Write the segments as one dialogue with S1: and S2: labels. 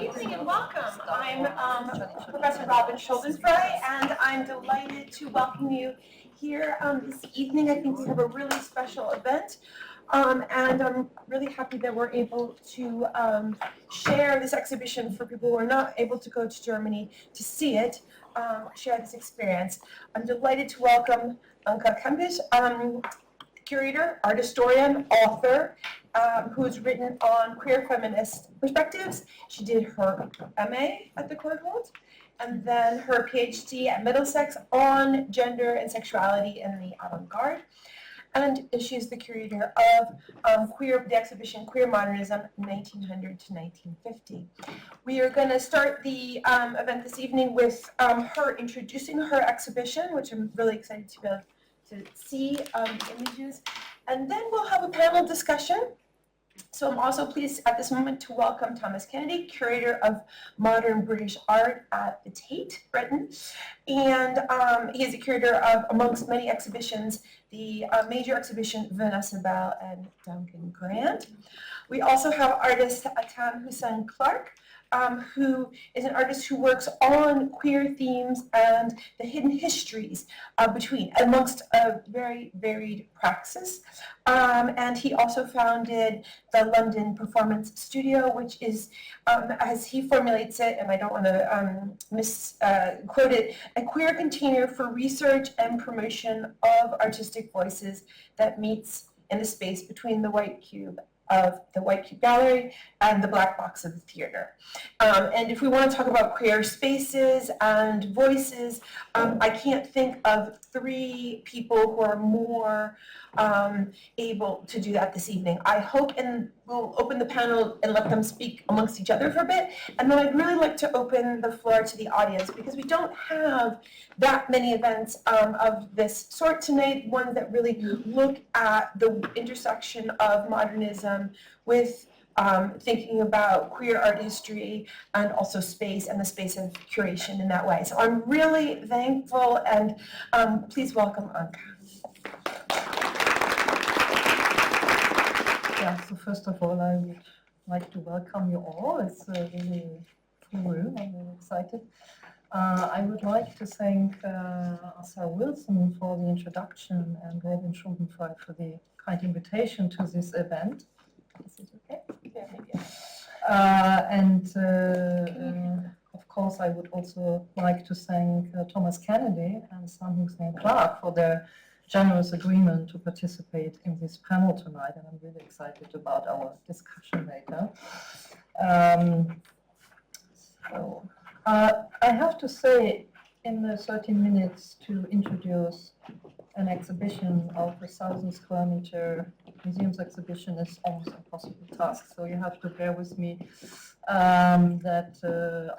S1: evening and welcome. I'm Professor Robin Schuldensfrey, and I'm delighted to welcome you here this evening. I think we have a really special event, and I'm really happy that we're able to share this exhibition for people who are not able to go to Germany to see it, share this experience. I'm delighted to welcome Anke Kempkes, curator, art historian, author, who's written on queer feminist perspectives. She did her MA at the Curator, and then her PhD at Middlesex on gender and sexuality in the avant-garde. And she's the curator of the exhibition Queer Modernism, 1900 to 1950. We are going to start the event this evening with her introducing her exhibition, which I'm really excited to be able to see images. And then we'll have a panel discussion. So I'm also pleased at this moment to welcome Thomas Kennedy, curator of modern British art at the Tate, Britain. And he is a curator of, amongst many exhibitions, the major exhibition Vanessa Bell and Duncan Grant. We also have artist Atan Hussein Clark, who is an artist who works on queer themes and the hidden histories amongst a very varied praxis. And he also founded the London Performance Studio, which is, as he formulates it, and I don't want to misquote it, a queer container for research and promotion of artistic voices that meets in the space between the white cube of the White Cube Gallery and the black box of the theater. And if we want to talk about queer spaces and voices, I can't think of three people who are more able to do that this evening. I hope, and we'll open the panel and let them speak amongst each other for a bit, and then I'd really like to open the floor to the audience, because we don't have that many events of this sort tonight, ones that really look at the intersection of modernism with thinking about queer art history and also space and the space of curation in that way. So I'm really thankful, and please welcome Anke.
S2: Yeah, so first of all, I would like to welcome you all. It's a really full room. I'm really excited. I would like to thank Asa Wilson for the introduction and Robin Schuldensfrey for the kind invitation to this event. Is it okay?
S1: Yeah, maybe.
S2: Of course, I would also like to thank Thomas Kennedy and Sam Hussein Clark for their generous agreement to participate in this panel tonight, and I'm really excited about our discussion later. I have to say, in the 13 minutes to introduce an exhibition of a 1,000 square meter museums exhibition is almost an impossible task. So you have to bear with me that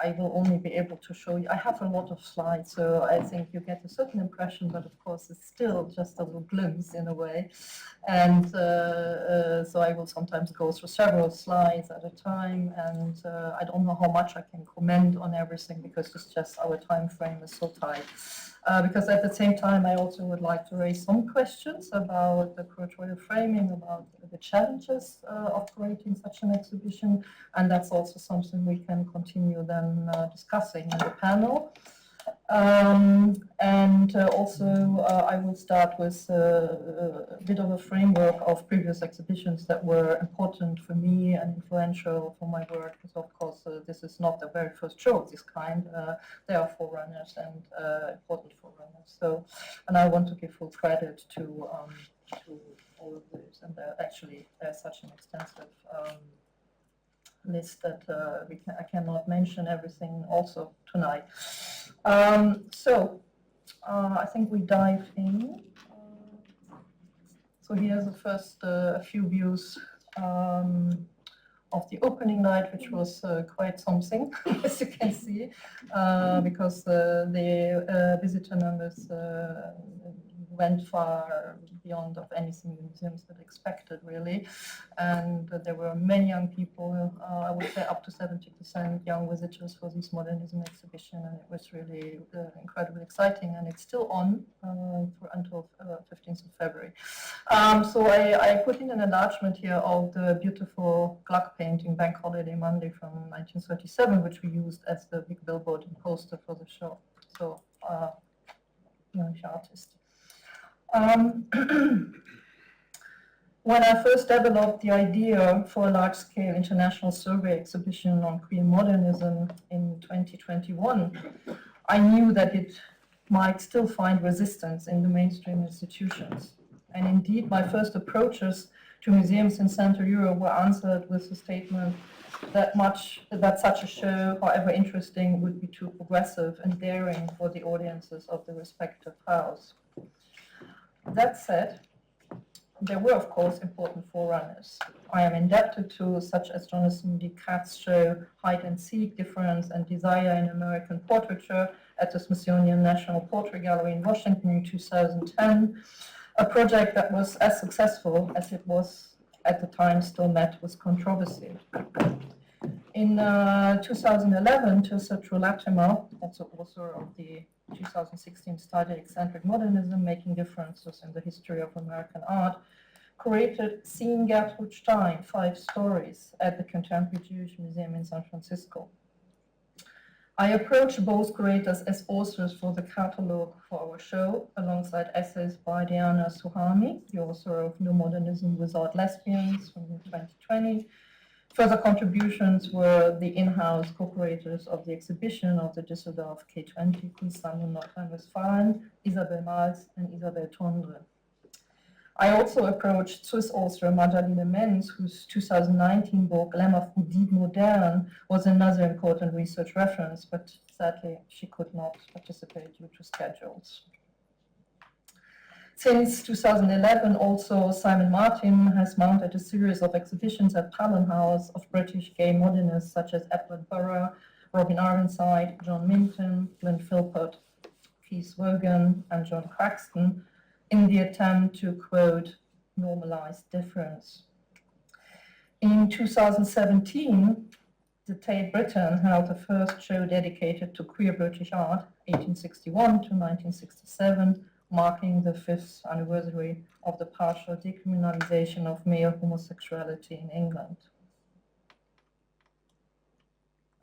S2: I will only be able to show you. I have a lot of slides, so I think you get a certain impression, but of course it's still just a little glimpse in a way. And so I will sometimes go through several slides at a time, and I don't know how much I can comment on everything, because it's just our time frame is so tight. Because at the same time, I also would like to raise some questions about the curatorial framing, about the challenges of creating such an exhibition, and that's also something we can continue then discussing in the panel. Also, I will start with a bit of a framework of previous exhibitions that were important for me and influential for my work, because of course this is not the very first show of this kind. They are forerunners and important forerunners. So, and I want to give full credit to all of this, and actually there's such an extensive list that I cannot mention everything also tonight. I think we dive in. So here's the first few views of the opening night, which was quite something, as you can see, because the visitor numbers went far beyond of anything the museums had expected, really. And there were many young people, I would say up to 70% young visitors for this modernism exhibition, and it was really incredibly exciting, and it's still on until 15th of February. So I put in an enlargement here of the beautiful Gluck painting, Bank Holiday Monday from 1937, which we used as the big billboard and poster for the show. So, young artist. When I first developed the idea for a large-scale international survey exhibition on queer modernism in 2021, I knew that it might still find resistance in the mainstream institutions. And indeed, my first approaches to museums in Central Europe were answered with the statement that such a show, however interesting, would be too progressive and daring for the audiences of the respective house. That said, there were, of course, important forerunners. I am indebted to such as Jonathan D. Katz's show Hide and Seek, Difference and Desire in American Portraiture at the Smithsonian National Portrait Gallery in Washington in 2010, a project that was as successful as it was at the time still met with controversy. In 2011, Tirsa Latimer, also author of the 2016 study Eccentric Modernism, Making Differences in the History of American Art, curated Seeing Gertrude Stein, 5 Stories at the Contemporary Jewish Museum in San Francisco. I approached both curators as authors for the catalog for our show, alongside essays by Diana Suhami, the author of New Modernism Without Lesbians from 2020. Further contributions were the in-house co-curators of the exhibition of the Düsseldorf K20 Kunstsammlung Nordrhein-Westfalen, Isabelle Malz and Isabelle Tondre. I also approached Swiss author Magdalene Menz, whose 2019 book Glamour Dit Moderne was another important research reference, but sadly she could not participate due to schedules. Since 2011, also Simon Martin has mounted a series of exhibitions at Pallen House of British gay modernists such as Edward Burrough, Robin Ironside, John Minton, Glenn Philpott, Keith Wogan, and John Craxton, in the attempt to, quote, normalize difference. In 2017, the Tate Britain held the first show dedicated to queer British art, 1861 to 1967, marking the 5th anniversary of the partial decriminalization of male homosexuality in England.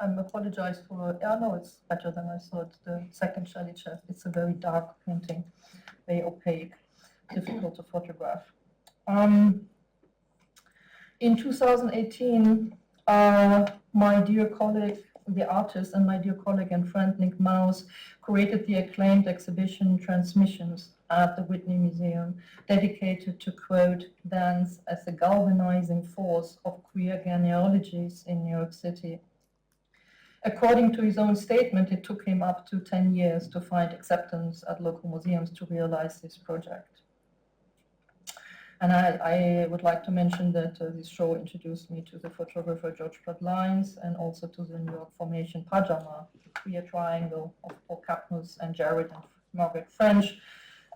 S2: I apologize for, no, it's better than I thought. The second Shelley chest, it's a very dark painting, very opaque, difficult to photograph. In 2018, my dear colleague, the artist, and my dear colleague and friend Nick Maus created the acclaimed exhibition Transmissions at the Whitney Museum, dedicated to, quote, dance as a galvanizing force of queer genealogies in New York City. According to his own statement, it took him up to 10 years to find acceptance at local museums to realize this project. And I would like to mention that this show introduced me to the photographer George Bloodlines and also to the New York formation Pajama, the queer triangle of Paul Kapnus and Jared and Margaret French.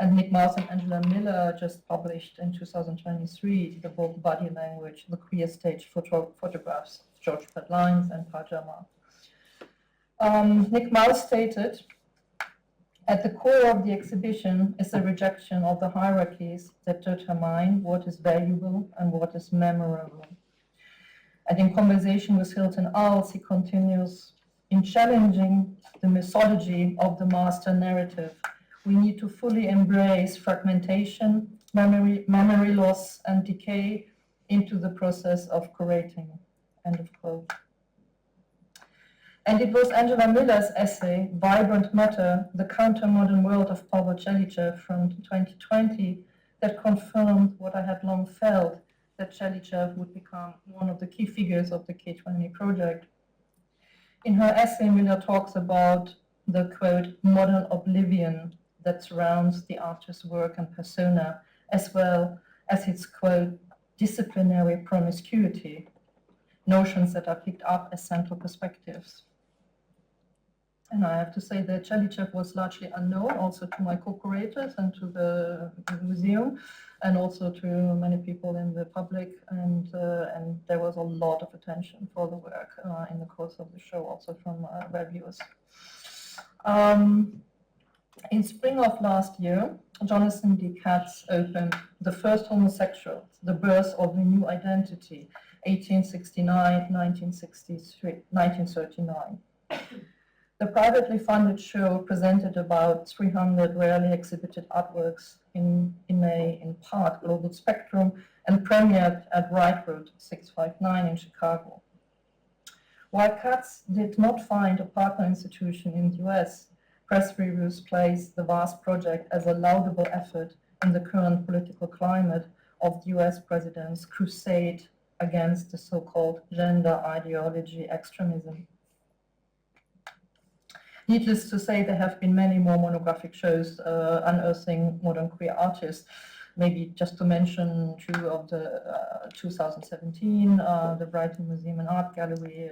S2: And Nick Maus and Angela Miller just published in 2023 the book Body Language, the Queer Stage Photographs, George Bloodlines and Pajama. Nick Maus stated, at the core of the exhibition is a rejection of the hierarchies that determine what is valuable and what is memorable. And in conversation with Hilton Als, he continues, in challenging the mythology of the master narrative, we need to fully embrace fragmentation, memory loss, and decay into the process of curating. End of quote. And it was Angela Miller's essay, Vibrant Matter, the Counter-Modern World of Pavel Chelichev from 2020, that confirmed what I had long felt, that Chelichev would become one of the key figures of the K20 project. In her essay, Miller talks about the, quote, modern oblivion that surrounds the artist's work and persona, as well as its, quote, disciplinary promiscuity, notions that are picked up as central perspectives. And I have to say that Čeličev was largely unknown also to my co-curators and to the museum, and also to many people in the public, and there was a lot of attention for the work in the course of the show, also from reviewers. In spring of last year, Jonathan D. Katz opened The First Homosexuals, The Birth of the New Identity, 1869-1939. The privately funded show presented about 300 rarely exhibited artworks in a, in part, global spectrum, and premiered at Wright Road 659 in Chicago. While Katz did not find a partner institution in the US, press reviews placed the vast project as a laudable effort in the current political climate of the US president's crusade against the so-called gender ideology extremism. Needless to say, there have been many more monographic shows unearthing modern queer artists. Maybe just to mention two of the 2017, the Brighton Museum and Art Gallery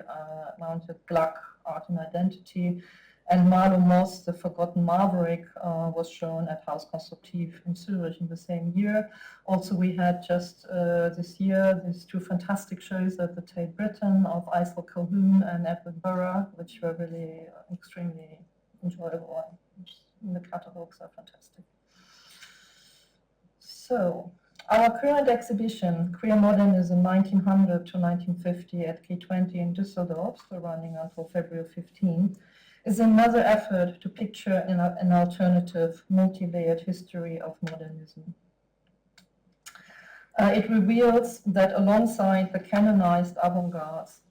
S2: mounted Gluck, Art and Identity, and Marlo Moss, The Forgotten Maverick, was shown at Haus Konstruktiv in Zurich in the same year. Also, we had just this year these two fantastic shows at the Tate Britain of Aysel Calhoun and Edward Burra, which were really extremely enjoyable. And the catalogs are fantastic. So, our current exhibition, Queer Modernism 1900 to 1950 at K20 in Düsseldorf, still running until February 15, is another effort to picture an alternative, multi-layered history of modernism. It reveals that alongside the canonized avant-gardes,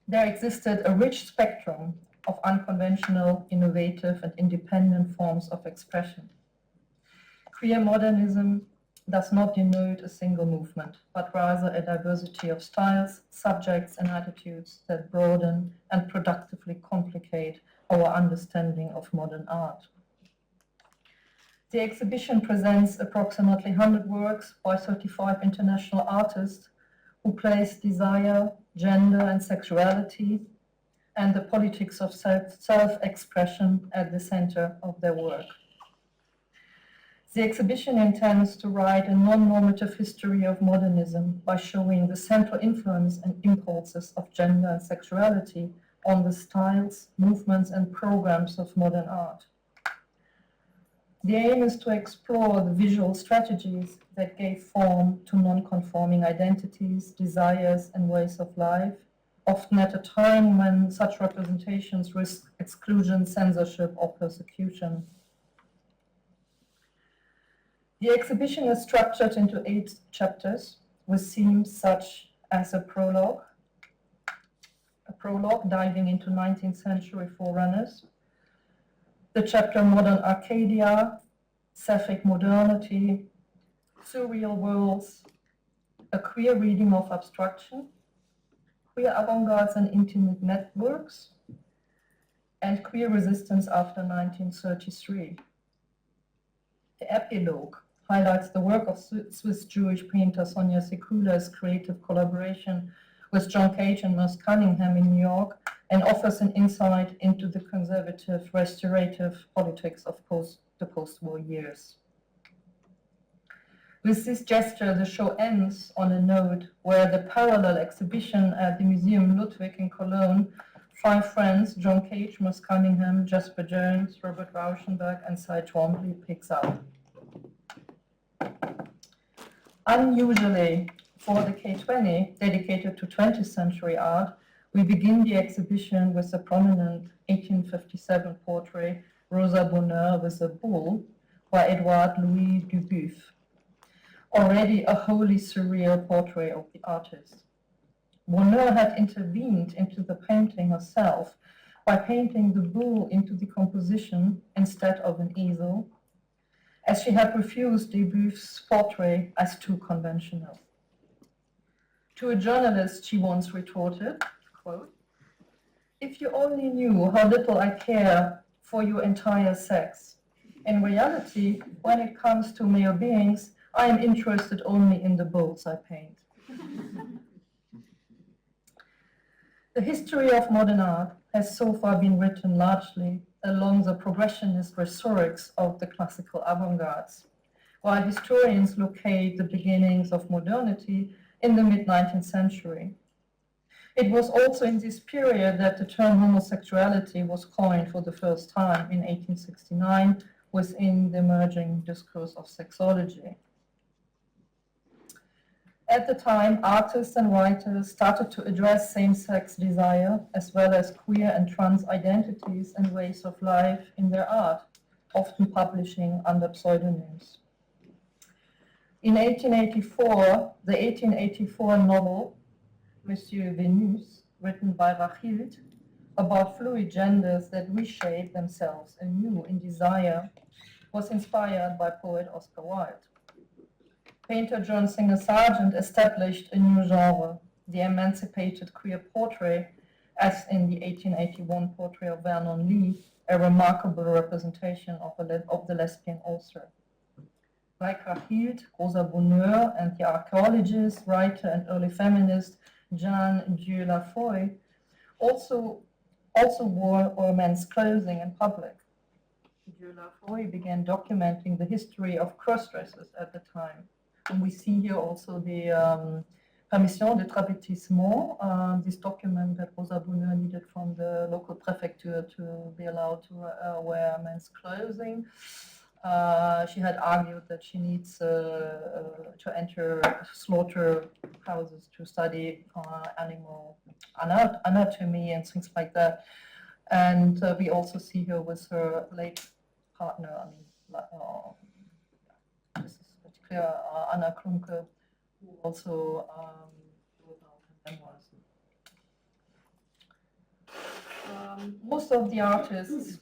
S2: there existed a rich spectrum of unconventional, innovative, and independent forms of expression. Queer modernism does not denote a single movement, but rather a diversity of styles, subjects, and attitudes that broaden and productively complicate our understanding of modern art. The exhibition presents approximately 100 works by 35 international artists who place desire, gender, and sexuality, and the politics of self-expression at the center of their work. The exhibition intends to write a non-normative history of modernism by showing the central influence and impulses of gender and sexuality on the styles, movements, and programs of modern art. The aim is to explore the visual strategies that gave form to non-conforming identities, desires, and ways of life, often at a time when such representations risk exclusion, censorship, or persecution. The exhibition is structured into 8 chapters with themes such as a prologue diving into 19th century forerunners, the chapter Modern Arcadia, Sapphic Modernity, Surreal Worlds, a queer reading of abstraction, queer avant-gardes and intimate networks, and queer resistance after 1933. The epilogue highlights the work of Swiss Jewish painter Sonia Sekula's creative collaboration with John Cage and Merce Cunningham in New York, and offers an insight into the conservative, restorative politics of the post-war years. With this gesture, the show ends on a note where the parallel exhibition at the Museum Ludwig in Cologne, 5 friends, John Cage, Merce Cunningham, Jasper Jones, Robert Rauschenberg, and Cy Twombly, picks up. Unusually, for the K20, dedicated to 20th century art, we begin the exhibition with the prominent 1857 portrait Rosa Bonheur with a Bull by Edouard Louis Dubuff, already a wholly surreal portrait of the artist. Bonheur had intervened into the painting herself by painting the bull into the composition instead of an easel, as she had refused Dubuff's portrait as too conventional. To a journalist, she once retorted, quote, "If you only knew how little I care for your entire sex. In reality, when it comes to male beings, I am interested only in the bulls I paint." The history of modern art has so far been written largely along the progressionist rhetorics of the classical avant-gardes, while historians locate the beginnings of modernity in the mid-19th century. It was also in this period that the term homosexuality was coined for the first time in 1869 within the emerging discourse of sexology. At the time, artists and writers started to address same-sex desire as well as queer and trans identities and ways of life in their art, often publishing under pseudonyms. In 1884, the 1884 novel Monsieur Venus, written by Rachilde, about fluid genders that reshape themselves anew in desire, was inspired by poet Oscar Wilde. Painter John Singer Sargent established a new genre, the emancipated queer portrait, as in the 1881 portrait of Vernon Lee, a remarkable representation of the lesbian author. Like Rachilde, Rosa Bonheur, and the archaeologist, writer, and early feminist Jeanne Dieu-Lafoy also wore men's clothing in public. Dieu-Lafoy began documenting the history of cross-dressers at the time. And we see here also the Permission de Travestissement, this document that Rosa Bonheur needed from the local prefecture to be allowed to wear men's clothing. She had argued that she needs to enter slaughter houses to study animal anatomy and things like that. And we also see her with her late partner, this is particularly Anna Klunke, who also wrote out her memoirs. Most of the artists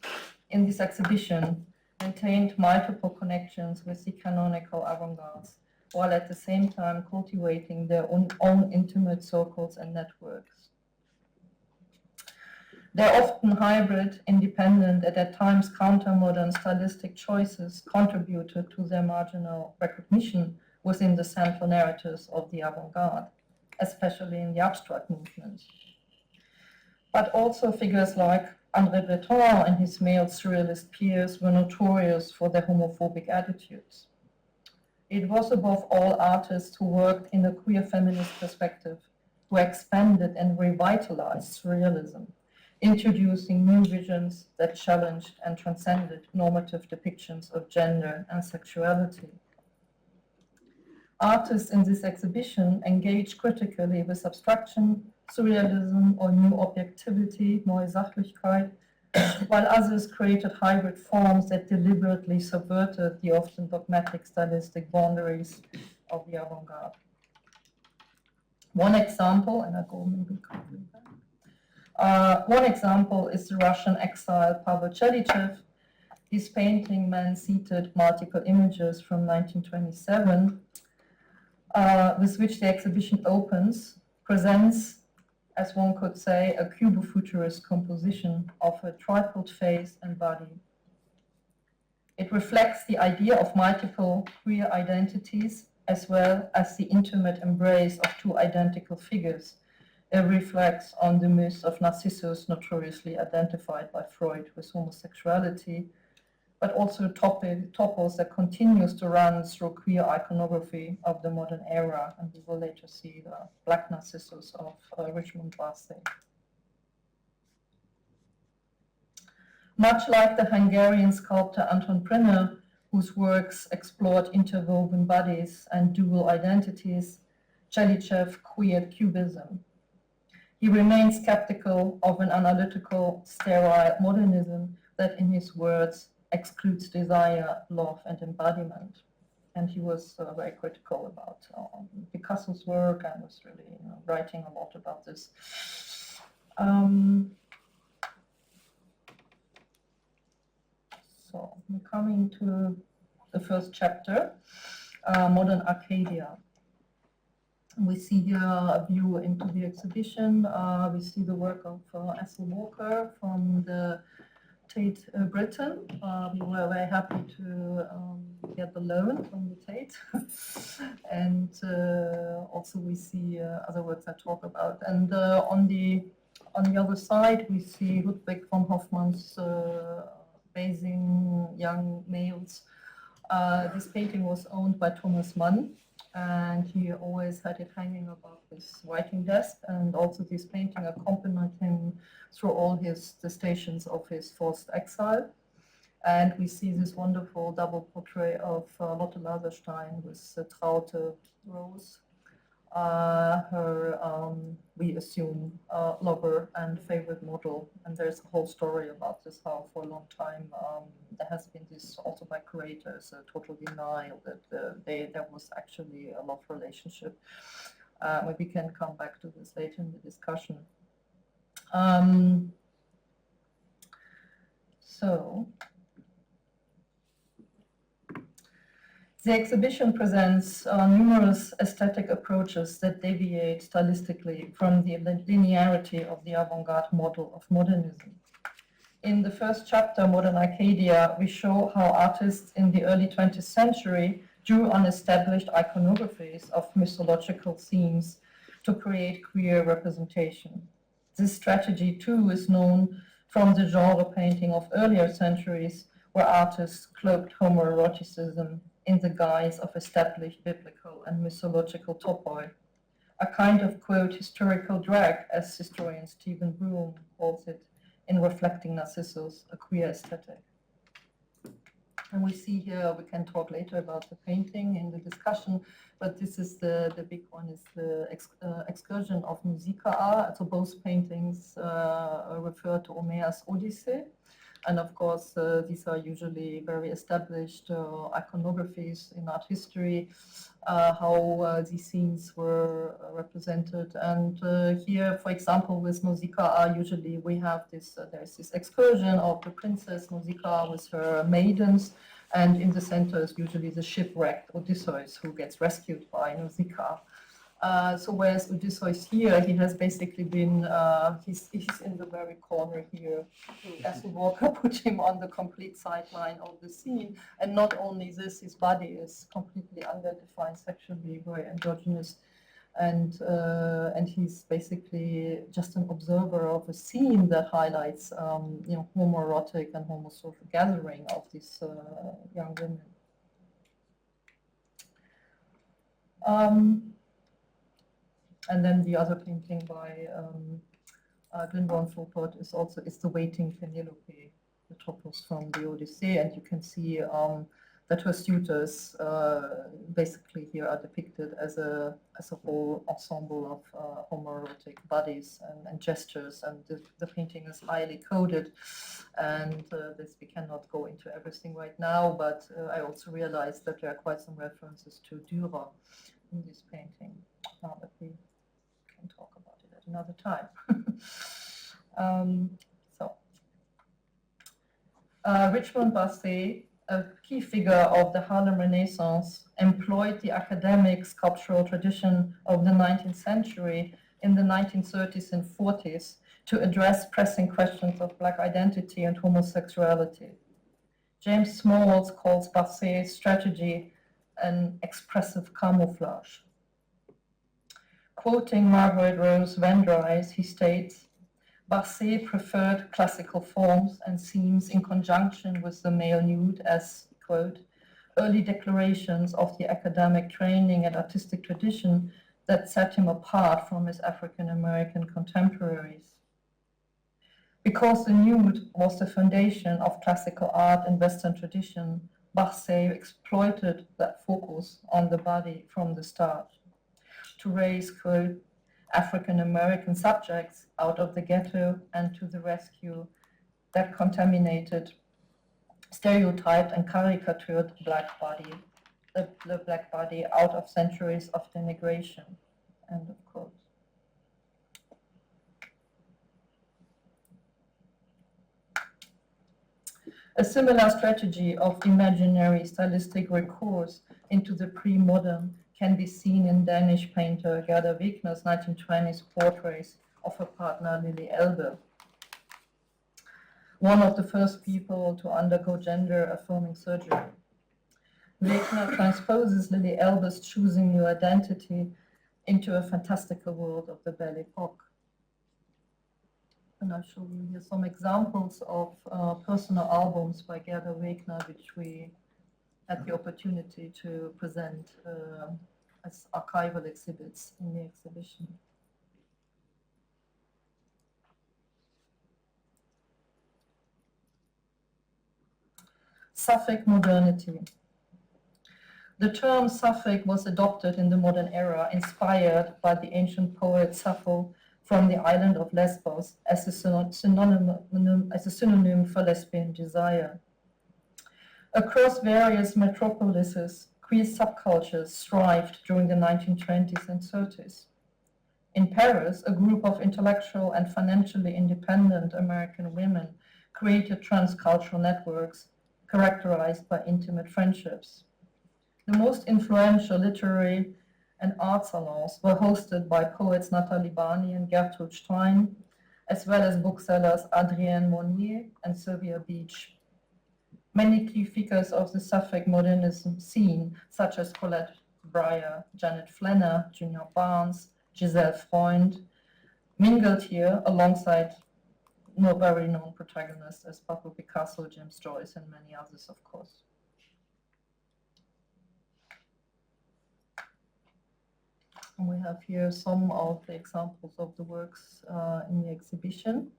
S2: in this exhibition maintained multiple connections with the canonical avant-gardes, while at the same time cultivating their own intimate circles and networks. Their often hybrid, independent, and at times counter-modern stylistic choices contributed to their marginal recognition within the central narratives of the avant-garde, especially in the abstract movement. But also figures like André Breton and his male surrealist peers were notorious for their homophobic attitudes. It was above all artists who worked in a queer feminist perspective, who expanded and revitalized surrealism, introducing new visions that challenged and transcended normative depictions of gender and sexuality. Artists in this exhibition engaged critically with abstraction, surrealism, or new objectivity, neue Sachlichkeit, while others created hybrid forms that deliberately subverted the often dogmatic stylistic boundaries of the avant-garde. One example, and I go maybe quickly back. One example is the Russian exile Pavel Chelychev. His painting Man-Seated Multiple Images from 1927, with which the exhibition opens, presents, as one could say, a cubofuturist composition of a tripled face and body. It reflects the idea of multiple queer identities as well as the intimate embrace of two identical figures. It reflects on the myth of Narcissus, notoriously identified by Freud with homosexuality, but also topos that continues to run through queer iconography of the modern era, and we will later see the Black Narcissus of Richmond Barthé. Much like the Hungarian sculptor Anton Prinner, whose works explored interwoven bodies and dual identities, Chelychev queered cubism. He remains skeptical of an analytical, sterile modernism that, in his words, excludes desire, love, and embodiment. And he was very critical about Picasso's work and was really writing a lot about this. So we're coming to the first chapter, Modern Arcadia. We see here a view into the exhibition. We see the work of Ethel Walker from the Tate Britain. We were very happy to get the loan from the Tate. And also we see other works I talk about. And on the On the other side, we see Ludwig von Hoffmann's Basing Young Males. This painting was owned by Thomas Mann, and he always had it hanging above his writing desk, and also this painting accompanied him through all the stations of his forced exile. And we see this wonderful double portrait of Lotte Laserstein with Traute Rose, her, we assume, lover and favorite model. And there's a whole story about this, how for a long time there has been this, also by curators, a total denial that there was actually a love relationship. But we can come back to this later in the discussion. The exhibition presents numerous aesthetic approaches that deviate stylistically from the linearity of the avant-garde model of modernism. In the first chapter, Modern Arcadia, we show how artists in the early 20th century drew on established iconographies of mythological themes to create queer representation. This strategy, too, is known from the genre painting of earlier centuries, where artists cloaked homoeroticism in the guise of established biblical and mythological topoi, a kind of, quote, historical drag, as historian Stephen Broome calls it, in Reflecting Narcissus, a queer aesthetic. And we see here, we can talk later about the painting in the discussion, but this is the big one, is the excursion of Musica. So both paintings refer to Homer's Odyssey. And of course, these are usually very established iconographies in art history, how these scenes were represented. And here, for example, with Nausicaa, usually we have this, there's this excursion of the princess Nausicaa with her maidens, and in the center is usually the shipwrecked Odysseus who gets rescued by Nausicaa. So whereas Odysseus here, he has basically been, he's in the very corner here. As the Walker put him on the complete sideline of the scene. And not only this, his body is completely underdefined sexually, very androgynous. And he's basically just an observer of a scene that highlights, homoerotic and homosocial gathering of these young women. And then the other painting by Glyndwr Fulpert is the Waiting Penelope, the topos from the Odyssey, and you can see that her suitors basically here are depicted as a whole ensemble of homoerotic bodies and gestures, and the painting is highly coded, and this we cannot go into everything right now, but I also realized that there are quite some references to Dürer in this painting, but we can talk about it at another time. Richmond Basset, a key figure of the Harlem Renaissance, employed the academic sculptural tradition of the 19th century in the 1930s and 40s to address pressing questions of Black identity and homosexuality. James Smalls calls Basset's strategy an expressive camouflage. Quoting Margaret Rose Vandrice, he states, Basset preferred classical forms and themes in conjunction with the male nude as, quote, early declarations of the academic training and artistic tradition that set him apart from his African-American contemporaries. Because the nude was the foundation of classical art and Western tradition, Basset exploited that focus on the body from the start to raise, quote, African-American subjects out of the ghetto and to the rescue that contaminated, stereotyped and caricatured black body, the black body out of centuries of denigration, end of quote. A similar strategy of imaginary stylistic recourse into the pre-modern can be seen in Danish painter Gerda Wegner's 1920s portraits of her partner Lily Elbe, one of the first people to undergo gender-affirming surgery. Wegner transposes Lily Elbe's choosing new identity into a fantastical world of the Belle Époque. And I'll show you here some examples of personal albums by Gerda Wegner, which we had the opportunity to present as archival exhibits in the exhibition. Sapphic modernity. The term Sapphic was adopted in the modern era, inspired by the ancient poet Sappho from the island of Lesbos as a synonym for lesbian desire. Across various metropolises, queer subcultures thrived during the 1920s and 30s. In Paris, a group of intellectual and financially independent American women created transcultural networks characterized by intimate friendships. The most influential literary and art salons were hosted by poets Nathalie Barney and Gertrude Stein, as well as booksellers Adrienne Monnier and Sylvia Beach. Many key figures of the Sapphic modernism scene, such as Colette Breyer, Janet Flanner, Junior Barnes, Giselle Freund, mingled here alongside very known protagonists as Pablo Picasso, James Joyce, and many others, of course. And we have here some of the examples of the works in the exhibition.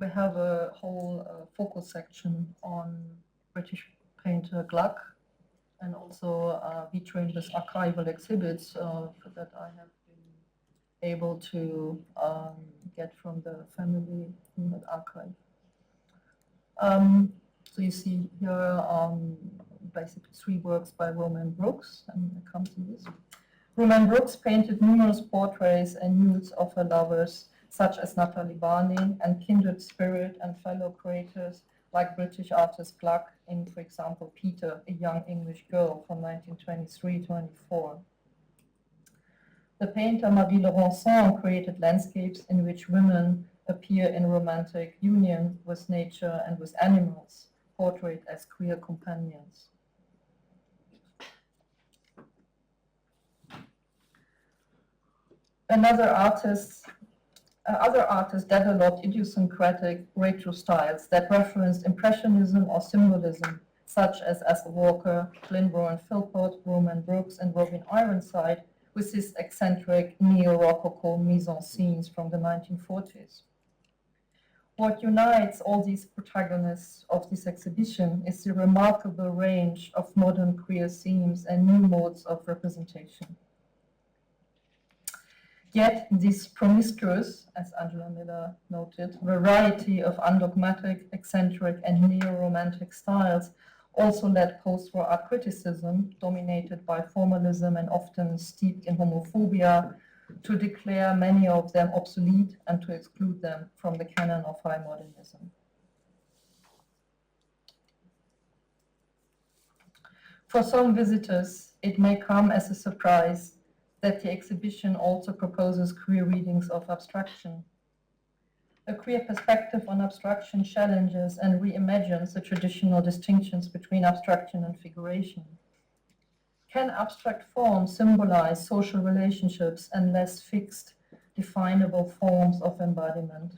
S2: We have a whole focus section on British painter Gluck, and also featuring this archival exhibits that I have been able to get from the family archive. So you see here basically 3 works by Roman Brooks, and I come to this. Roman Brooks painted numerous portraits and nudes of her lovers, such as Nathalie Barney, and kindred spirit and fellow creators like British artist Gluck in, for example, Peter, a young English girl from 1923-24. The painter Marie Laurencin created landscapes in which women appear in romantic union with nature and with animals, portrayed as queer companions. Other artists developed idiosyncratic retro styles that referenced impressionism or symbolism, such as Ethel Walker, Glyndwr and Philpott, Roman Brooks, and Robin Ironside, with his eccentric neo-rococo mise-en-scenes from the 1940s. What unites all these protagonists of this exhibition is the remarkable range of modern queer themes and new modes of representation. Yet this promiscuous, as Angela Miller noted, variety of undogmatic, eccentric, and neo-romantic styles also led post-war art criticism, dominated by formalism and often steeped in homophobia, to declare many of them obsolete and to exclude them from the canon of high modernism. For some visitors, it may come as a surprise that the exhibition also proposes queer readings of abstraction. A queer perspective on abstraction challenges and reimagines the traditional distinctions between abstraction and figuration. Can abstract forms symbolize social relationships and less fixed, definable forms of embodiment?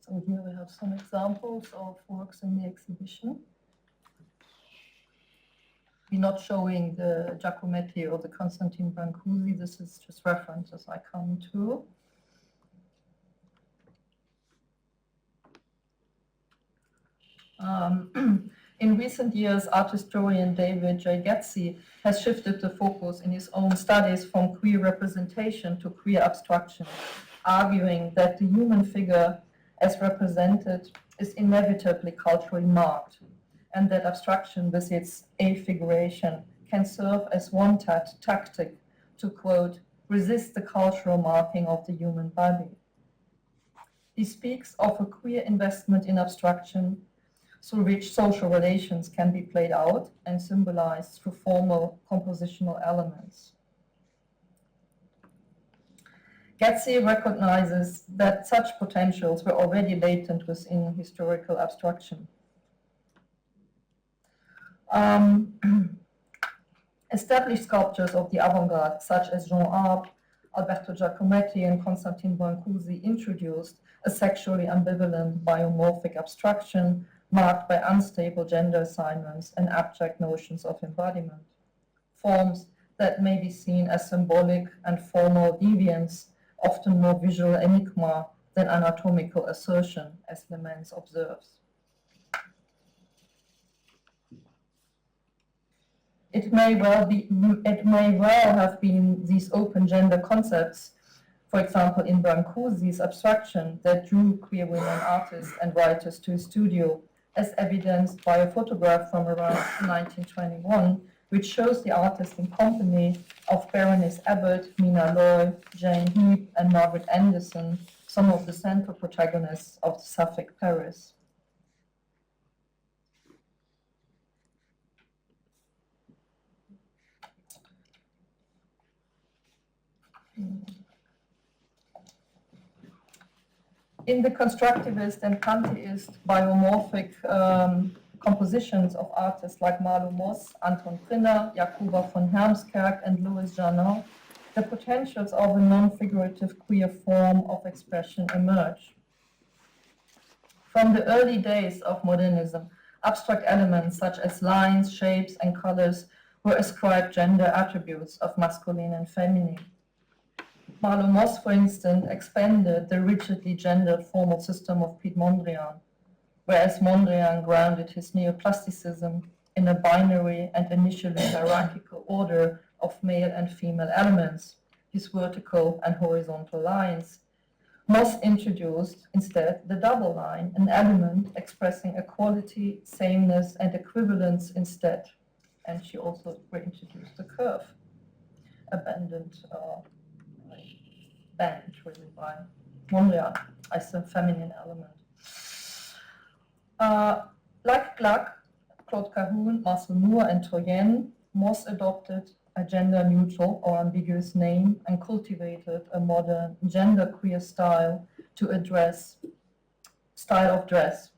S2: So here we have some examples of works in the exhibition. We're not showing the Giacometti or the Constantine Brancusi. This is just references I come to. In recent years, art historian David J. Getzi has shifted the focus in his own studies from queer representation to queer abstraction, arguing that the human figure as represented is inevitably culturally marked, and that abstraction with its affiguration can serve as one tactic to, quote, resist the cultural marking of the human body. He speaks of a queer investment in abstraction through which social relations can be played out and symbolized through formal compositional elements. Getzi recognizes that such potentials were already latent within historical abstraction. Established sculptors of the avant-garde, such as Jean Arp, Alberto Giacometti, and Constantine Brancusi, introduced a sexually ambivalent biomorphic abstraction marked by unstable gender assignments and abstract notions of embodiment. Forms that may be seen as symbolic and formal deviance, often more visual enigma than anatomical assertion, as Lemens observes. It may well have been these open gender concepts, for example, in Brancusi's abstraction, that drew queer women artists and writers to his studio, as evidenced by a photograph from around 1921, which shows the artist in company of Baroness Abbott, Mina Loy, Jane Heap, and Margaret Anderson, some of the central protagonists of the Sapphic Paris. In the constructivist and pantheist biomorphic compositions of artists like Marlo Moss, Anton Prinner, Jacoba von Hermskerk, and Louis Janin, the potentials of a non-figurative queer form of expression emerge. From the early days of modernism, abstract elements such as lines, shapes, and colors were ascribed gender attributes of masculine and feminine. Marlo Moss, for instance, expanded the rigidly gendered formal system of Piet Mondrian, whereas Mondrian grounded his neoplasticism in a binary and initially hierarchical order of male and female elements, his vertical and horizontal lines. Moss introduced instead the double line, an element expressing equality, sameness, and equivalence instead. And she also reintroduced the curve, abandoned band really by Mondrian as a feminine element. Like Gluck, Claude Cahun, Marcel Moore, and Toyen, Moss adopted a gender-neutral or ambiguous name and cultivated a modern gender-queer style to address style of dress,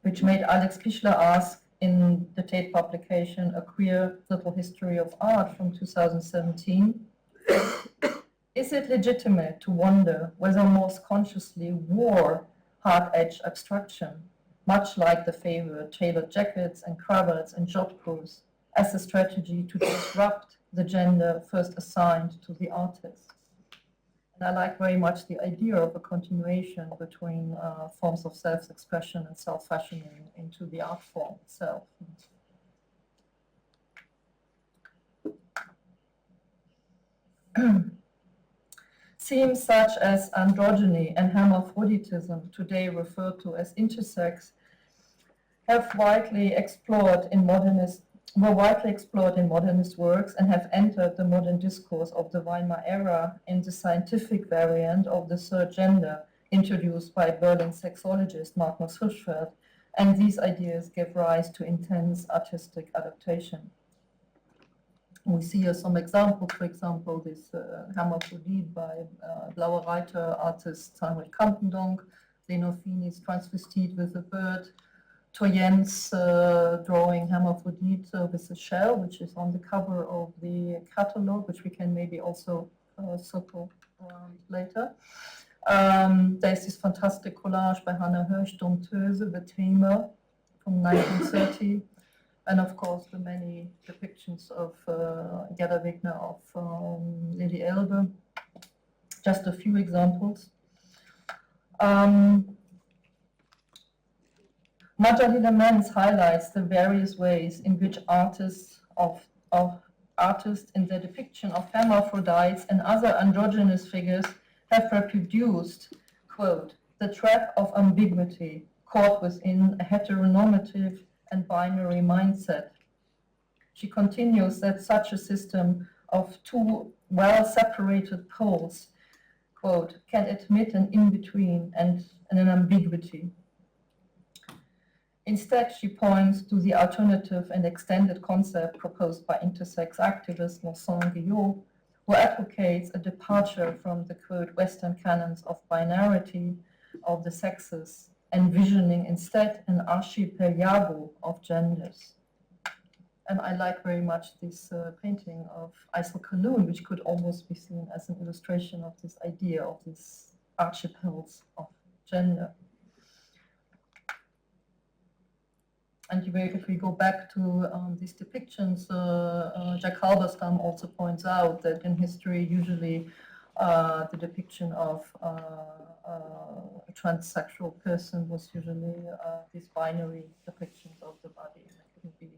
S2: which made Alex Kischler ask in the Tate publication, A Queer Little History of Art from 2017, is it legitimate to wonder whether Moss consciously wore hard-edged abstraction, much like the favorite tailored jackets and cravats and jodhpurs, as a strategy to disrupt the gender first assigned to the artist? And I like very much the idea of a continuation between forms of self-expression and self-fashioning into the art form itself. Themes such as androgyny and hermaphroditism, today referred to as intersex, were widely explored in modernist works and have entered the modern discourse of the Weimar era in the scientific variant of the third gender introduced by Berlin sexologist Magnus Hirschfeld, and these ideas gave rise to intense artistic adaptation. We see here some examples, for example, this Hermaphrodite by Blaue Reiter artist Heinrich Kampendonck, Leno Fini's Transvestite with a bird, Toyen's drawing Hermaphrodite with a shell, which is on the cover of the catalog, which we can maybe also circle around later. There's this fantastic collage by Hannah Hirsch, Dompteuse, The Tamer from 1930. And of course, the many depictions of Gerda Wegner, of Lily Elbe. Just a few examples. Marjorie Lemens highlights the various ways in which artists in their depiction of hermaphrodites and other androgynous figures have reproduced, quote, the trap of ambiguity caught within a heteronormative and binary mindset. She continues that such a system of two well-separated poles, quote, can admit an in-between and an ambiguity. Instead, she points to the alternative and extended concept proposed by intersex activist Vincent Guillot, who advocates a departure from the, quote, Western canons of binarity of the sexes, envisioning instead an archipelago of genders. And I like very much this painting of Isabelle, which could almost be seen as an illustration of this idea of these archipels of gender. And if we go back to these depictions, Jack Halberstam also points out that in history, usually the depiction of a transsexual person was usually these binary depictions of the body. It couldn't be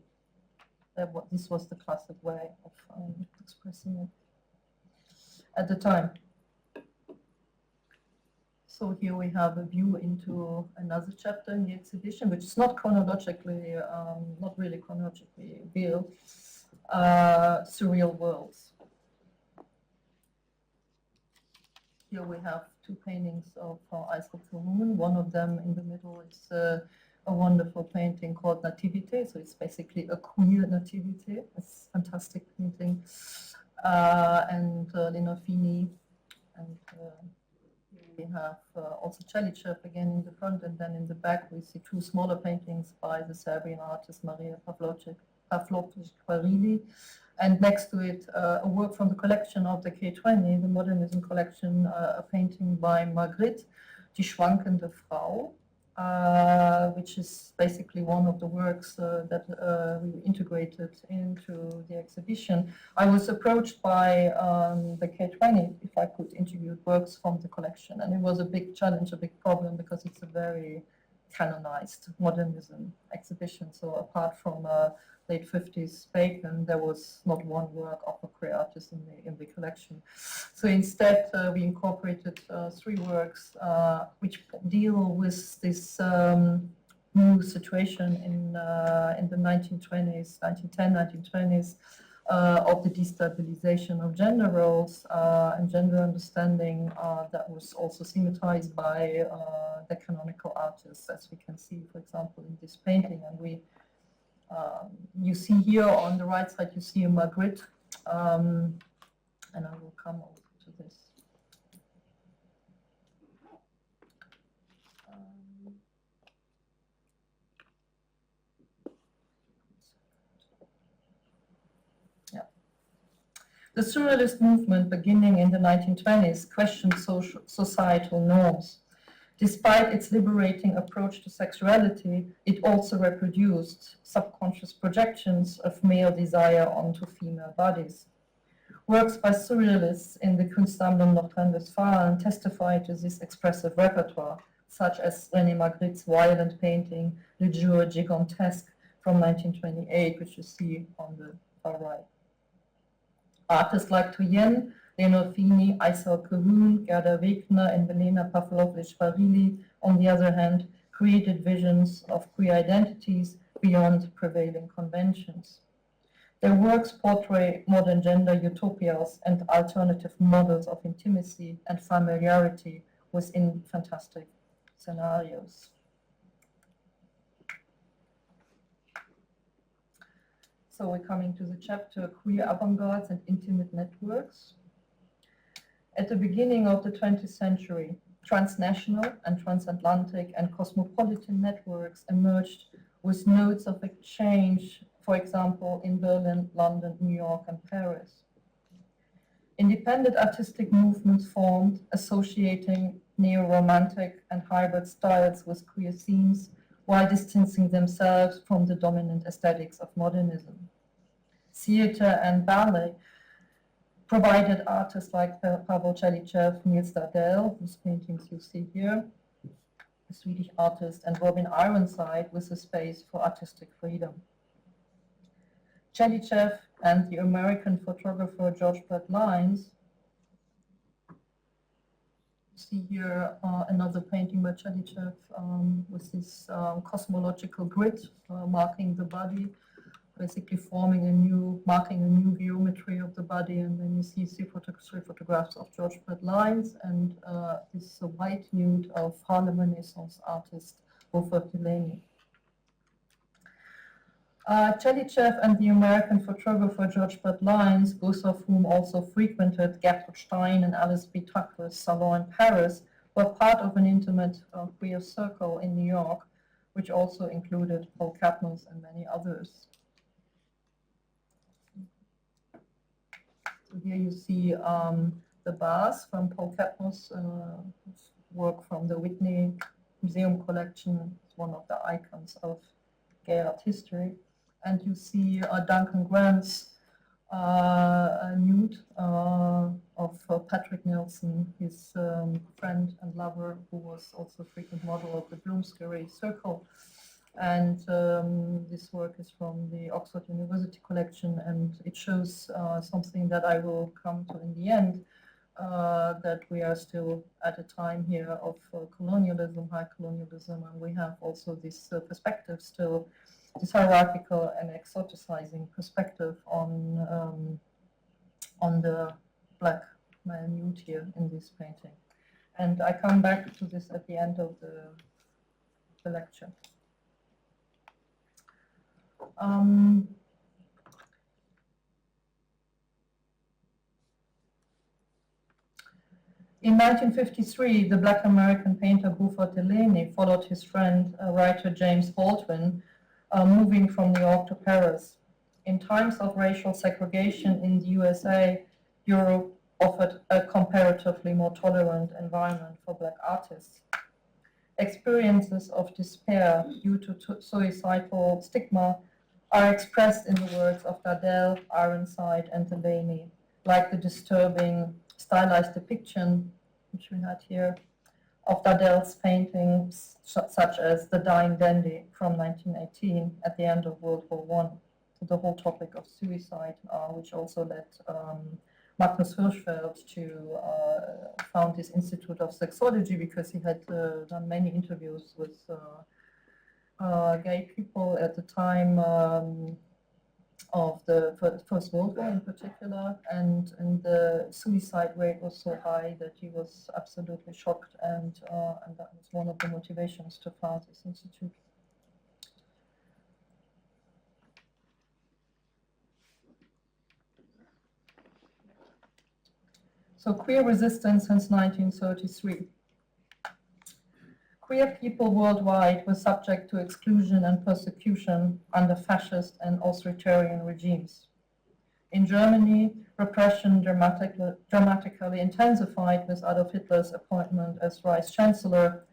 S2: this was the classic way of expressing it at the time. So here we have a view into another chapter in the exhibition, which is not chronologically, not really chronologically built, surreal worlds. Here we have two paintings of Isabelle. One of them in the middle is a wonderful painting called Nativité, so it's basically a queer nativity. It's a fantastic painting. And Lena Fini, and we have also Čeličev again in the front, and then in the back we see two smaller paintings by the Serbian artist Maria Pavlović-Kvarili, and next to it a work from the collection of the K20, the Modernism collection, a painting by Magritte, Die schwankende Frau, which is basically one of the works that we integrated into the exhibition. I was approached by the K20 if I could interview works from the collection, and it was a big challenge, a big problem, because it's a very canonized modernism exhibition. So apart from late 50s Bacon, there was not one work of a queer artist in the collection. So instead, we incorporated three works which deal with this new situation in the 1920s, 1910, 1920s, of the destabilization of gender roles and gender understanding that was also thematized by the canonical artists, as we can see, for example, in this painting. And we you see here on the right side, you see a Magritte, and I will come over to this. The Surrealist movement, beginning in the 1920s, questioned societal norms. Despite its liberating approach to sexuality, it also reproduced subconscious projections of male desire onto female bodies. Works by surrealists in the Kunstsammlung Nordrhein-Westfalen testify to this expressive repertoire, such as René Magritte's violent painting, Le Jour Gigantesque, from 1928, which you see on the far right. Artists like Thuyen, Lena Fini, Isabelle Tondre, Gerda Wegner, and Elena Pavlović-Kvarili, on the other hand, created visions of queer identities beyond prevailing conventions. Their works portray modern gender utopias and alternative models of intimacy and familiarity within fantastic scenarios. So we're coming to the chapter Queer Avant-Gardes and Intimate Networks. At the beginning of the 20th century, transnational and transatlantic and cosmopolitan networks emerged with nodes of exchange, for example, in Berlin, London, New York, and Paris. Independent artistic movements formed, associating neo-romantic and hybrid styles with queer themes, while distancing themselves from the dominant aesthetics of modernism. Theatre and ballet provided artists like Pavel Čeličev, Niels Dardel, whose paintings you see here, a Swedish artist, and Robin Ironside with a space for artistic freedom. Čeličev and the American photographer George Bert Lyons, see here another painting by Čeličev with this cosmological grid marking the body, basically marking a new geometry of the body. And then you see three photographs of George Bert Lyons and this white nude of Harlem Renaissance artist Wilfred Delaney. Čeličev and the American photographer George Bert Lyons, both of whom also frequented Gertrude Stein and Alice B. Tucker's salon in Paris, were part of an intimate queer circle in New York, which also included Paul Cadmus and many others. here you see the bars from Paul Cadmus, work from the Whitney Museum collection. It's one of the icons of gay art history. And you see Duncan Grant's nude of Patrick Nelson, his friend and lover, who was also a frequent model of the Bloomsbury Circle. And this work is from the Oxford University collection, and it shows something that I will come to in the end, that we are still at a time here of colonialism, high colonialism, and we have also this perspective still, this hierarchical and exoticizing perspective on the black male nude here in this painting. And I come back to this at the end of the lecture. In 1953, the Black American painter Buford Delaney followed his friend, writer James Baldwin, moving from New York to Paris. In times of racial segregation in the USA, Europe offered a comparatively more tolerant environment for black artists. Experiences of despair due to suicidal stigma are expressed in the works of Dardel, Ironside, and Delaney, like the disturbing stylized depiction, which we had here, of Dardel's paintings, such as The Dying Dandy from 1918 at the end of World War I, to the whole topic of suicide, which also led Magnus Hirschfeld to found this Institute of Sexology, because he had done many interviews with gay people at the time of the First World War in particular, and the suicide rate was so high that he was absolutely shocked, and that was one of the motivations to found this institute. So queer resistance since 1933. Queer people worldwide were subject to exclusion and persecution under fascist and authoritarian regimes. In Germany, repression dramatically intensified with Adolf Hitler's appointment as Vice Chancellor,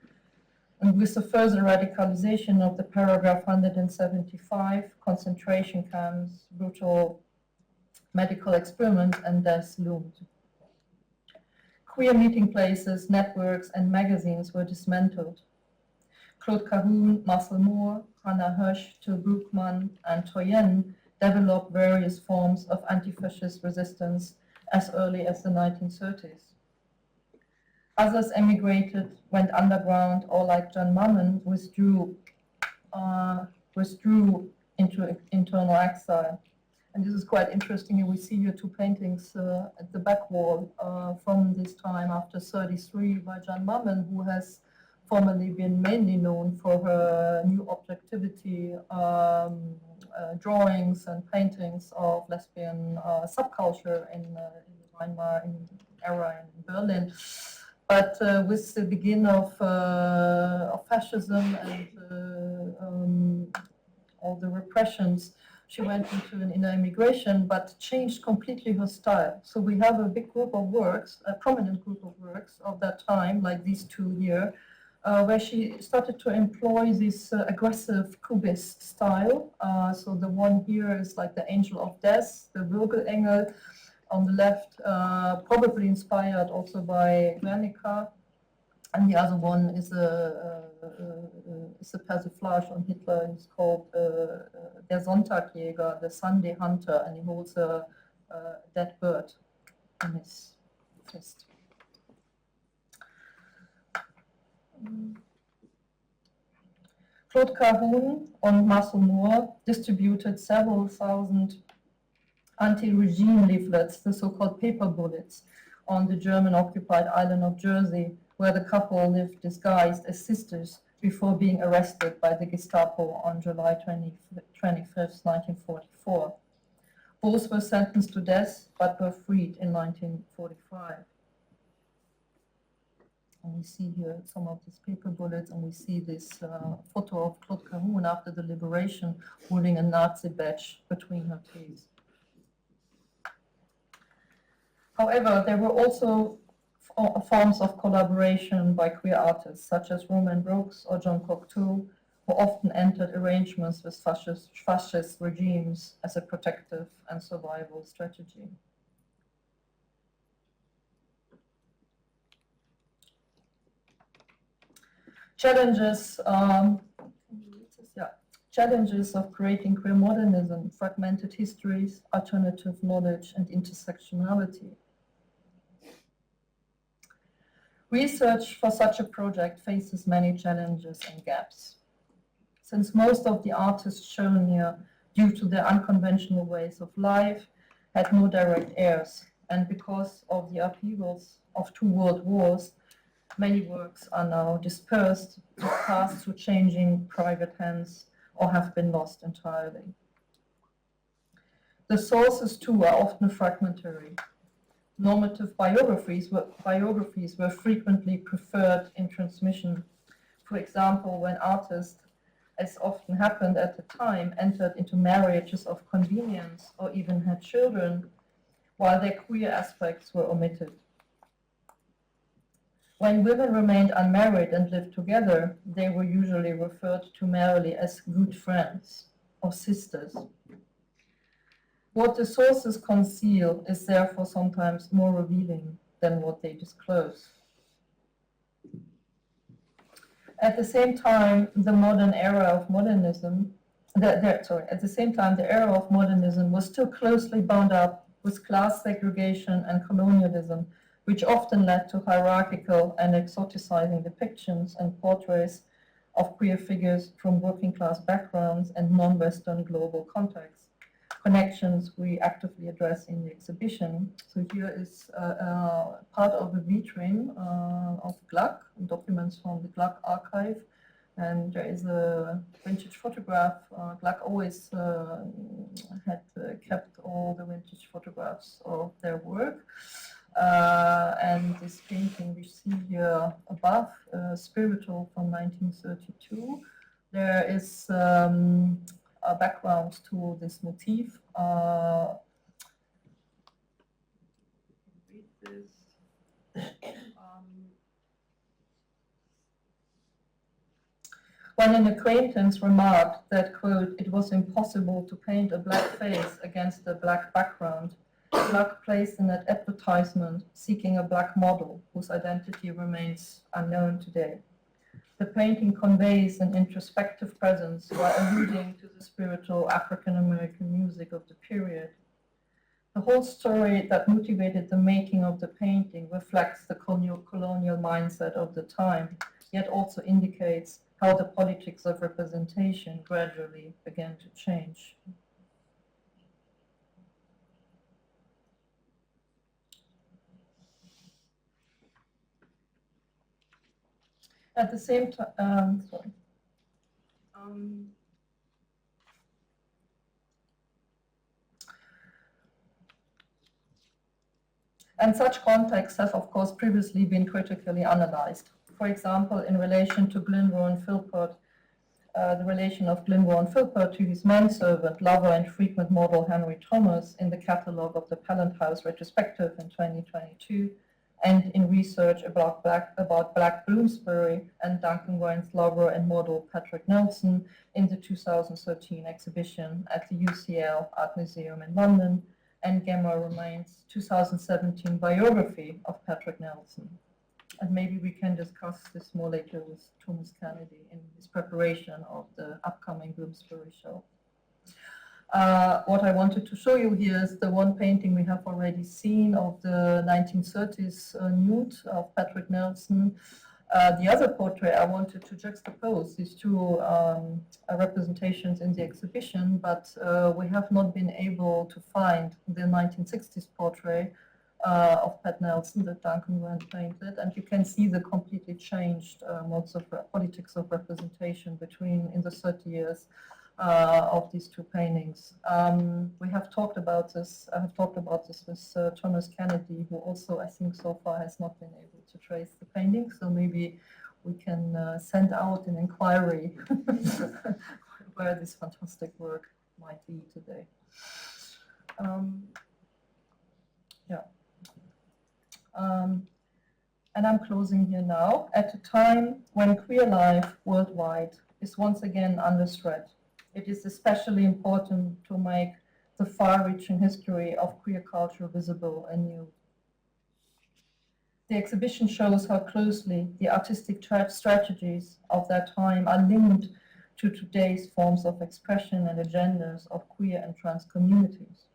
S2: and with the further radicalization of the paragraph 175, concentration camps, brutal medical experiments, and deaths loomed. Queer meeting places, networks, and magazines were dismantled. Claude Cahun, Marcel Moore, Hannah Hirsch, Till Bruckmann, and Toyen developed various forms of anti-fascist resistance as early as the 1930s. Others emigrated, went underground, or like John Mammon, withdrew into internal exile. And this is quite interesting. We see here two paintings at the back wall from this time after 1933 by Jan Mammon, who has formerly been mainly known for her new objectivity drawings and paintings of lesbian subculture in the Weimar era in Berlin. But with the beginning of fascism and all the repressions, she went into an inner immigration, but changed completely her style. So we have a big group of works, a prominent group of works of that time, like these two here, where she started to employ this aggressive cubist style. So the one here is like the Angel of Death, the Würgelengel on the left, probably inspired also by Guernica. And the other one is a persiflage on Hitler. It's called Der Sonntagjäger, the Sunday Hunter, and he holds a dead bird in his fist. Claude Cahun and Marcel Moore distributed several thousand anti-regime leaflets, the so-called paper bullets, on the German-occupied island of Jersey, where the couple lived disguised as sisters before being arrested by the Gestapo on July 25th, 1944. Both were sentenced to death, but were freed in 1945. And we see here some of these paper bullets, and we see this photo of Claude Cahun after the liberation holding a Nazi badge between her teeth. However, there were also forms of collaboration by queer artists, such as Roman Brooks or John Cocteau, who often entered arrangements with fascist regimes as a protective and survival strategy. Challenges of creating queer modernism, fragmented histories, alternative knowledge, and intersectionality. Research for such a project faces many challenges and gaps. Since most of the artists shown here, due to their unconventional ways of life, had no direct heirs, and because of the upheavals of 2 world wars, many works are now dispersed, passed through changing private hands, or have been lost entirely. The sources, too, are often fragmentary. Normative biographies were frequently preferred in transmission. For example, when artists, as often happened at the time, entered into marriages of convenience or even had children, while their queer aspects were omitted. When women remained unmarried and lived together, they were usually referred to merely as good friends or sisters. What the sources conceal is therefore sometimes more revealing than what they disclose. At the same time, the era of modernism was still closely bound up with class segregation and colonialism, which often led to hierarchical and exoticizing depictions and portraits of queer figures from working class backgrounds and non-Western global contexts, connections we actively address in the exhibition. So here is part of a vitrine of Gluck, documents from the Gluck archive, and there is a vintage photograph. Gluck always had kept all the vintage photographs of their work. And this painting we see here above, Spiritual from 1932, there is a background to this motif. Read this. When an acquaintance remarked that, quote, it was impossible to paint a black face against a black background, Gluck placed in that advertisement seeking a black model whose identity remains unknown today. The painting conveys an introspective presence while alluding to the spiritual African-American music of the period. The whole story that motivated the making of the painting reflects the colonial mindset of the time, yet also indicates how the politics of representation gradually began to change. At the same time, and such contexts have, of course, previously been critically analyzed. For example, in relation to Glyndwr and Philpott, the relation of Glyndwr and Philpott to his manservant, lover, and frequent model Henry Thomas in the catalogue of the Pallant House retrospective in 2022, and in research about Black Bloomsbury and Duncan Wynne's lover and model Patrick Nelson in the 2013 exhibition at the UCL Art Museum in London, and Gemma Romain's 2017 biography of Patrick Nelson. And maybe we can discuss this more later with Thomas Kennedy in his preparation of the upcoming Bloomsbury show. What I wanted to show you here is the one painting we have already seen of the 1930s nude of Patrick Nelson. The other portrait, I wanted to juxtapose these two representations in the exhibition, but we have not been able to find the 1960s portrait of Pat Nelson that Duncan Wynne painted, and you can see the completely changed modes of politics of representation in the 30 years of these two paintings. We have talked about this. I have talked about this with Thomas Kennedy, who also, I think, so far has not been able to trace the painting. So maybe we can send out an inquiry where this fantastic work might be today. Yeah. And I'm closing here now, at a time when queer life worldwide is once again under threat. It is especially important to make the far-reaching history of queer culture visible anew. The exhibition shows how closely the artistic strategies of that time are linked to today's forms of expression and agendas of queer and trans communities,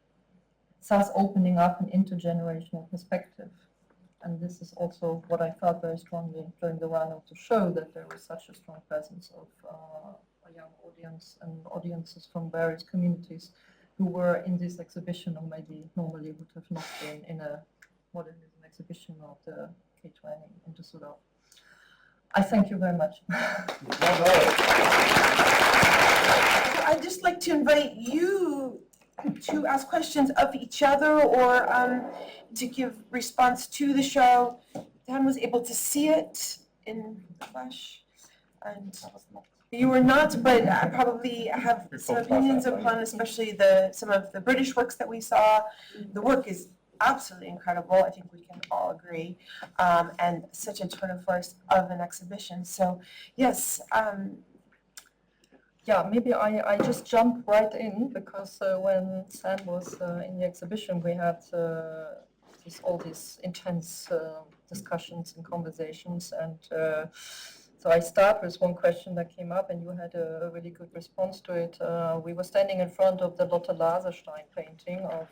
S2: thus opening up an intergenerational perspective. And this is also what I felt very strongly during the run of the show, that there was such a strong presence of a young audience and audiences from various communities who were in this exhibition, or maybe normally would have not been in a modernism exhibition of the K20 in Düsseldorf. I thank you very much.
S1: I'd just like to invite you to ask questions of each other, or to give response to the show. Dan was able to see it in flesh, and you were not, but I probably have some opinions upon, especially some of the British works that we saw. The work is absolutely incredible. I think we can all agree, and such a tour de force of an exhibition. So, yes.
S2: Yeah, maybe I just jump right in, because when Sam was in the exhibition, we had all these intense discussions and conversations, and so I start with one question that came up, and you had a really good response to it. We were standing in front of the Lotte Laserstein painting of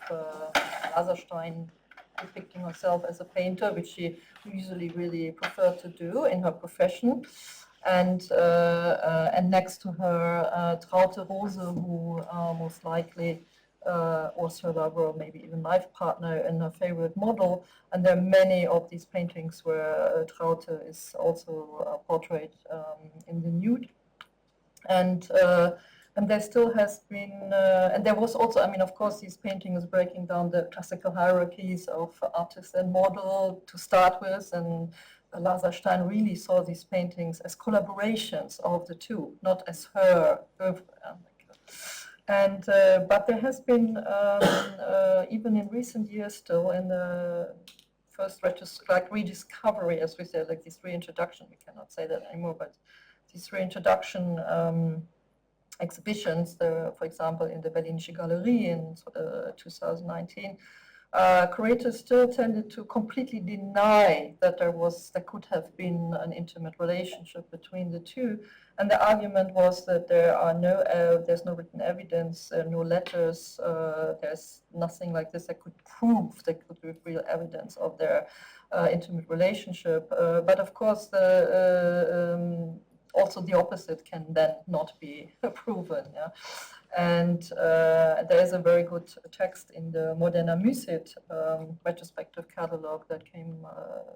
S2: Laserstein depicting herself as a painter, which she usually really preferred to do in her profession. And next to her, Traute Rose, who most likely was her lover or maybe even life partner and her favorite model. And there are many of these paintings where Traute is also portrayed in the nude. And there still has been, and there was also, I mean, of course, these paintings breaking down the classical hierarchies of artist and model to start with, and Laserstein really saw these paintings as collaborations of the two, not as her. And but there has been, even in recent years, still in the first rediscovery, as we say, like this reintroduction. We cannot say that anymore, but this reintroduction exhibitions, for example, in the Berlinische Galerie in 2019. Curators still tended to completely deny that there could have been an intimate relationship between the two, and the argument was that there's no written evidence, no letters, there's nothing like this that could prove, that could be real evidence of their intimate relationship. But of course, also the opposite can then not be proven. Yeah? And there is a very good text in the Moderner Musit retrospective catalog that came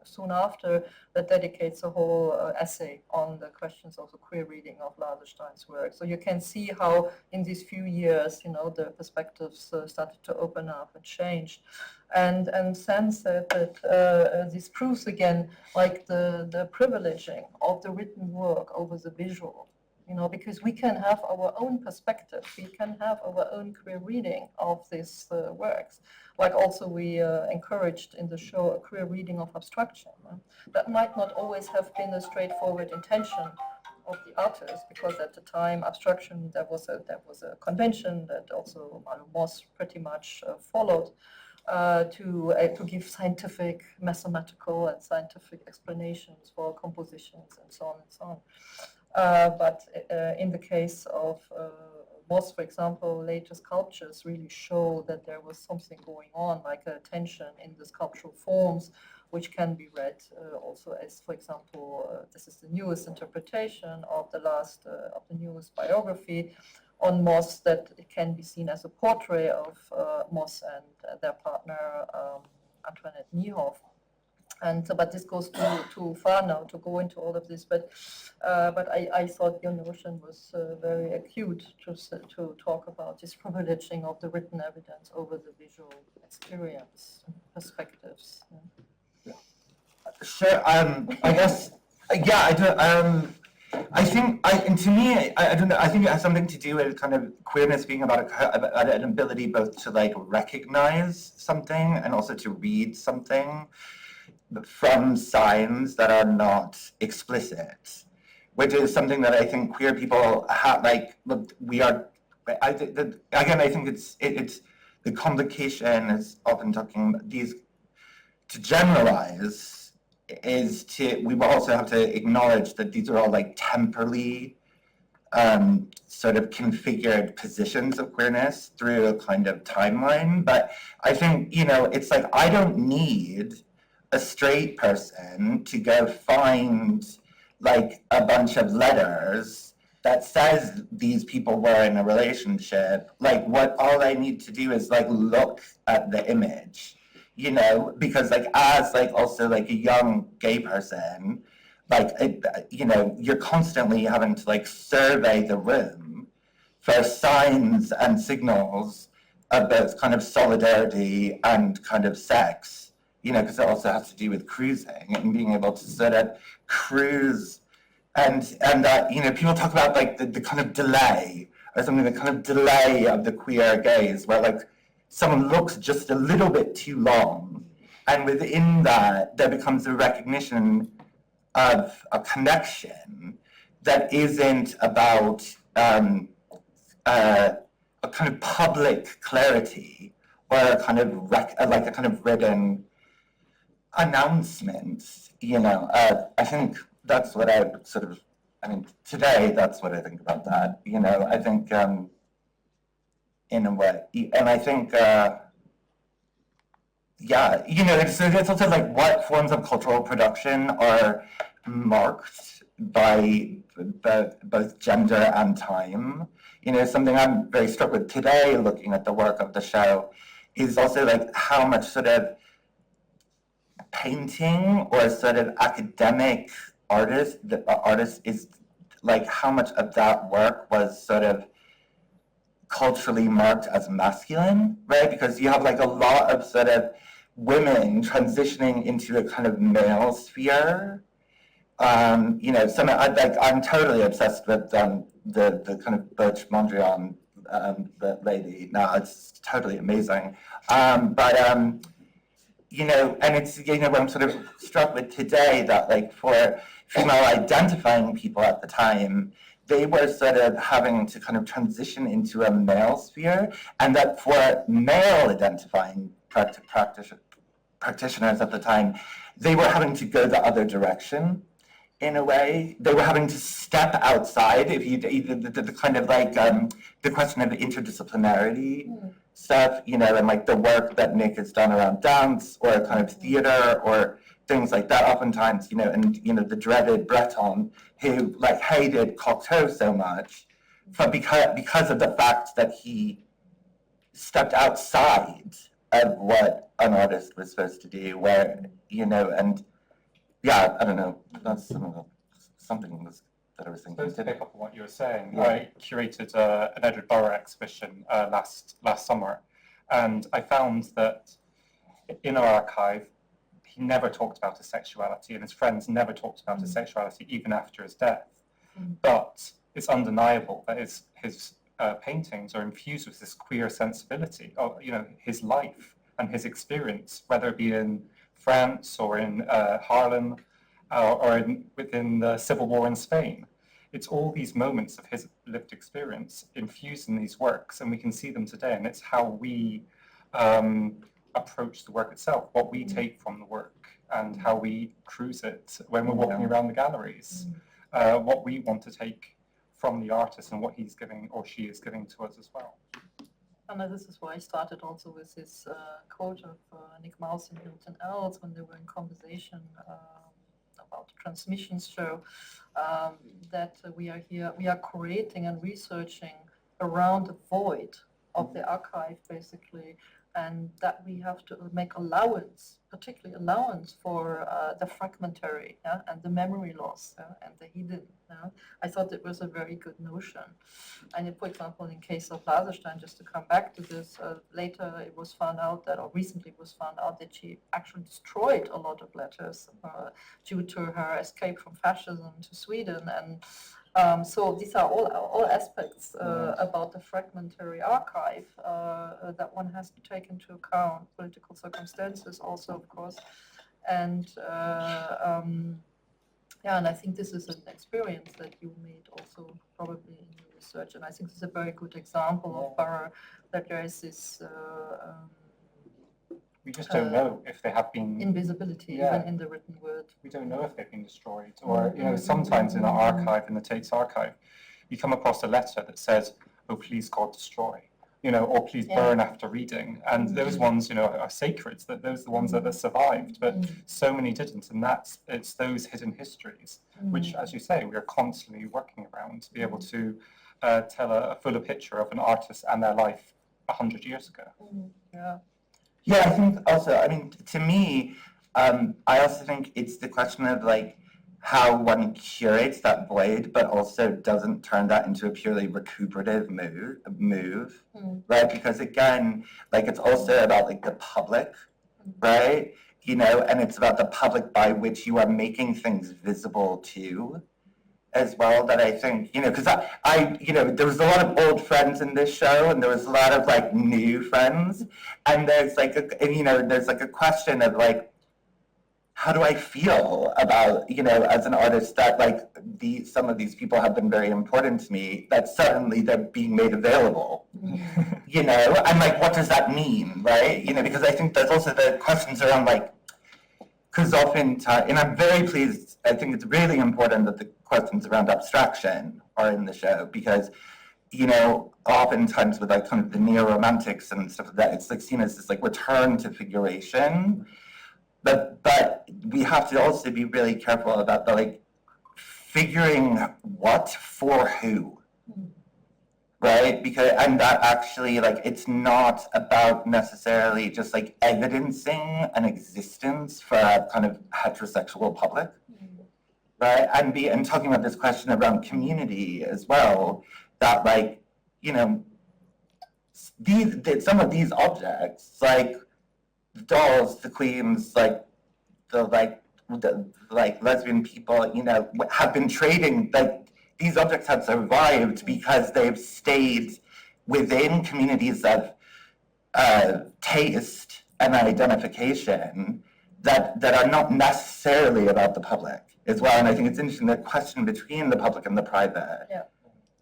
S2: soon after, that dedicates a whole essay on the questions of the queer reading of Laserstein's work. So you can see how in these few years, the perspectives started to open up and change. And Sam said that this proves again, like the privileging of the written work over the visual. Because we can have our own perspective, we can have our own queer reading of these works. Like also we encouraged in the show a queer reading of abstraction. That might not always have been a straightforward intention of the artist, because at the time abstraction, there was a convention that also was pretty much followed to give scientific, mathematical and scientific explanations for compositions and so on and so on. But in the case of Moss, for example, later sculptures really show that there was something going on, like a tension in the sculptural forms, which can be read also as, for example, this is the newest interpretation of the newest biography on Moss, that it can be seen as a portrait of Moss and their partner Antoinette Niehoff. And so, but this goes too far now to go into all of this. But I thought your notion was very acute to talk about this privileging of the written evidence over the visual experience and perspectives.
S3: Yeah. Sure. I guess. Yeah. I do. I think. To me, I don't know. I think it has something to do with kind of queerness being about an ability both to like recognize something and also to read something. from signs that are not explicit, which is something that I think queer people have, like, look, we are, again, I think it's the complication is often talking these, to generalize is we will also have to acknowledge that these are all like temporally sort of configured positions of queerness through a kind of timeline. But I think, it's like, I don't need a straight person to go find like a bunch of letters that says these people were in a relationship. Like, all I need to do is like look at the image, because like as like also like a young gay person, like, you're constantly having to like survey the room for signs and signals of both kind of solidarity and kind of sex, because it also has to do with cruising and being able to sort of cruise. And people talk about like the kind of delay or something, the kind of delay of the queer gaze, where like someone looks just a little bit too long. And within that, there becomes a recognition of a connection that isn't about a kind of public clarity or a kind of like a kind of written announcement. I think that's what I sort of. Today that's what I think about that. I think in a way, and I think. It's also like what forms of cultural production are marked by both gender and time. Something I'm very struck with today, looking at the work of the show, is also like how much sort of painting or sort of academic artist is like how much of that work was sort of culturally marked as masculine, right? Because you have like a lot of sort of women transitioning into a kind of male sphere. I'm totally obsessed with the kind of Butch Mondrian the lady. Now it's totally amazing. And it's what I'm sort of struck with today, that like for female identifying people at the time, they were sort of having to kind of transition into a male sphere, and that for male identifying practitioners at the time, they were having to go the other direction. In a way, they were having to step outside. If you the kind of like the question of interdisciplinarity stuff, and like the work that Nick has done around dance or kind of theater or things like that, oftentimes, and the dreaded Breton, who like hated Cocteau so much, because of the fact that he stepped outside of what an artist was supposed to do, where and yeah, I don't know. That's something that I was thinking.
S4: To pick up on what you were saying, yeah. I curated an Edward Burrough exhibition last summer, and I found that in our archive, he never talked about his sexuality, and his friends never talked about his sexuality even after his death. But it's undeniable that his paintings are infused with this queer sensibility of his life and his experience, whether it be in France or in Harlem or within the Civil War in Spain. It's all these moments of his lived experience infused in these works, and we can see them today, and it's how we approach the work itself, what we take from the work, and how we cruise it when we're walking around the galleries, what we want to take from the artist and what he's giving or she is giving to us as well.
S2: And this is why I started also with this quote of Nick Malz and Hilton Els when they were in conversation about the transmissions show, that we are curating and researching around the void of the archive, basically, and that we have to make particularly allowance for the fragmentary and the memory loss and the hidden. I thought it was a very good notion. And for example, in case of Laserstein, just to come back to this, later it was found out that, or recently it was found out that she actually destroyed a lot of letters due to her escape from fascism to Sweden. And so these are all aspects about the fragmentary archive that one has to take into account. Political circumstances also, of course. And yeah, and I think this is an experience that you made also probably in your research, and I think this is a very good example of borough, that there is this
S4: we just don't know if they have been
S2: invisibility even in the written word.
S4: We don't know if they've been destroyed, or sometimes in our archive, in the Tate's archive, you come across a letter that says, "Oh, please God, destroy," or "Please burn after reading," and those ones, are sacred. That those are the ones that survived, but so many didn't, and it's those hidden histories, which, as you say, we are constantly working around to be able to tell a fuller picture of an artist and their life 100 years ago.
S3: Yeah, I think also, to me, I also think it's the question of how one curates that void, but also doesn't turn that into a purely recuperative move, right? Because again, it's also about the public, right? And it's about the public by which you are making things visible to, as well, that I think, because there was a lot of old friends in this show, and there was a lot of new friends, and there's there's a question of how do I feel about, as an artist, that some of these people have been very important to me, that suddenly they're being made available, and what does that mean, right? Because I think there's also the questions around because oftentimes, and I'm very pleased, I think it's really important that the questions around abstraction are in the show, because, oftentimes with kind of the neo-romantics and stuff like that, it's seen as this return to figuration, but we have to also be really careful about the figuring what for who. Right? And that actually, it's not about necessarily just evidencing an existence for a kind of heterosexual public, right? And talking about this question around community as well, that some of these objects, the dolls, the queens, the lesbian people, have been trading, these objects have survived because they've stayed within communities of taste and identification that are not necessarily about the public as well. And I think it's interesting, the question between the public and the private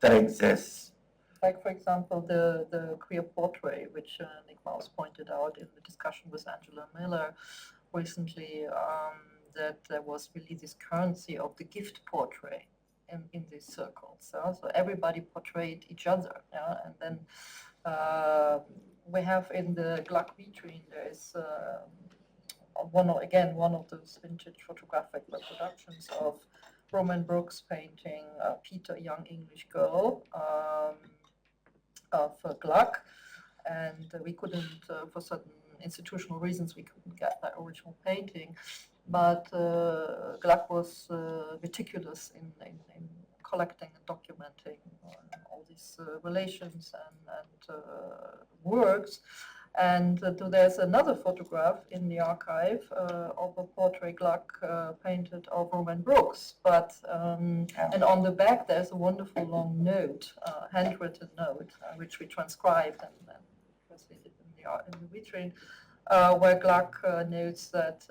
S3: that exists.
S2: For example, the queer portrait, which Nick Maus pointed out in the discussion with Angela Miller recently, that there was really this currency of the gift portrait in these circles. So everybody portrayed each other. And then we have in the Gluck vitrine, there is one of those vintage photographic reproductions of Roman Brooks painting Peter, a young English girl, of Gluck. And we couldn't, for certain institutional reasons, we couldn't get that original painting. But Gluck was meticulous in collecting and documenting all these relations and works. And there's another photograph in the archive of a portrait Gluck painted of Roman Brooks. But and on the back there's a wonderful long note, handwritten note, which we transcribed and translated in the vitrine. Where Gluck notes that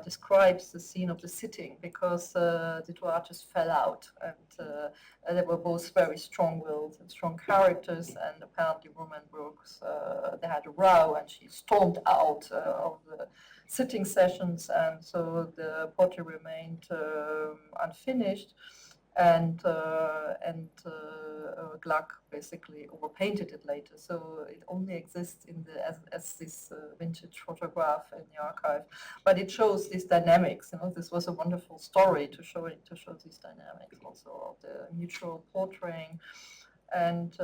S2: describes the scene of the sitting, because the two artists fell out, and they were both very strong-willed and strong characters, and apparently Roman Brooks, they had a row and she stormed out of the sitting sessions, and so the portrait remained unfinished. And Gluck basically overpainted it later, so it only exists in as this vintage photograph in the archive. But it shows these dynamics. This was a wonderful story to show these dynamics also of the mutual portraying. And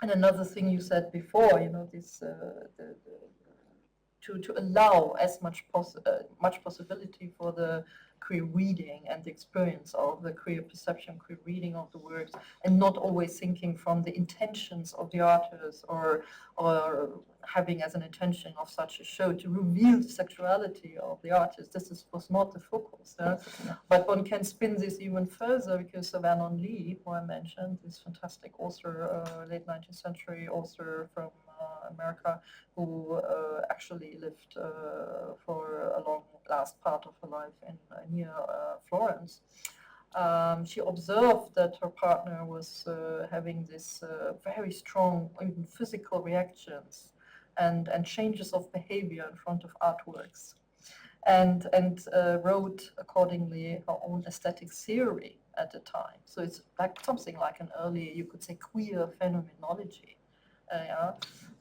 S2: another thing you said before, this to allow as much possibility for the queer reading and the experience of the queer perception, queer reading of the works, and not always thinking from the intentions of the artist or having as an intention of such a show to reveal the sexuality of the artist. This was not the focus. But one can spin this even further, because Vernon Lee, who I mentioned, this fantastic author, late 19th century author from America, who actually lived for a long last part of her life in near Florence. She observed that her partner was having this very strong, even physical reactions and changes of behavior in front of artworks, and wrote accordingly her own aesthetic theory at the time. So it's like something like an early, you could say, queer phenomenology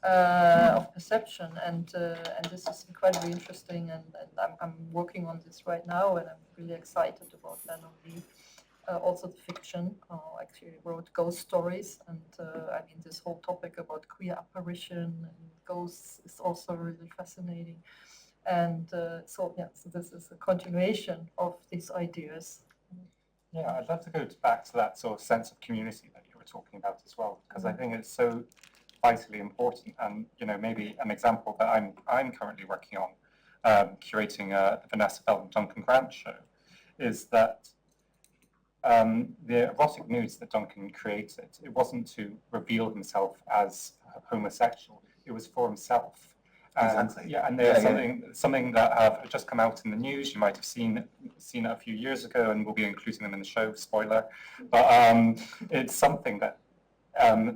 S2: of perception, and this is incredibly interesting, and I'm working on this right now, and I'm really excited about that. Also the fiction. I actually wrote ghost stories, and I mean this whole topic about queer apparition and ghosts is also really fascinating. And so this is a continuation of these ideas.
S4: Yeah, I'd love to go back to that sort of sense of community that you were talking about as well, because I think it's so vitally important. And maybe an example that I'm currently working on, curating the Vanessa Bell and Duncan Grant show, is that the erotic nudes that Duncan created, it wasn't to reveal himself as homosexual, it was for himself.
S3: Exactly.
S4: Yeah, and there's something that have just come out in the news. You might have seen it a few years ago, and we'll be including them in the show. Spoiler, but it's something that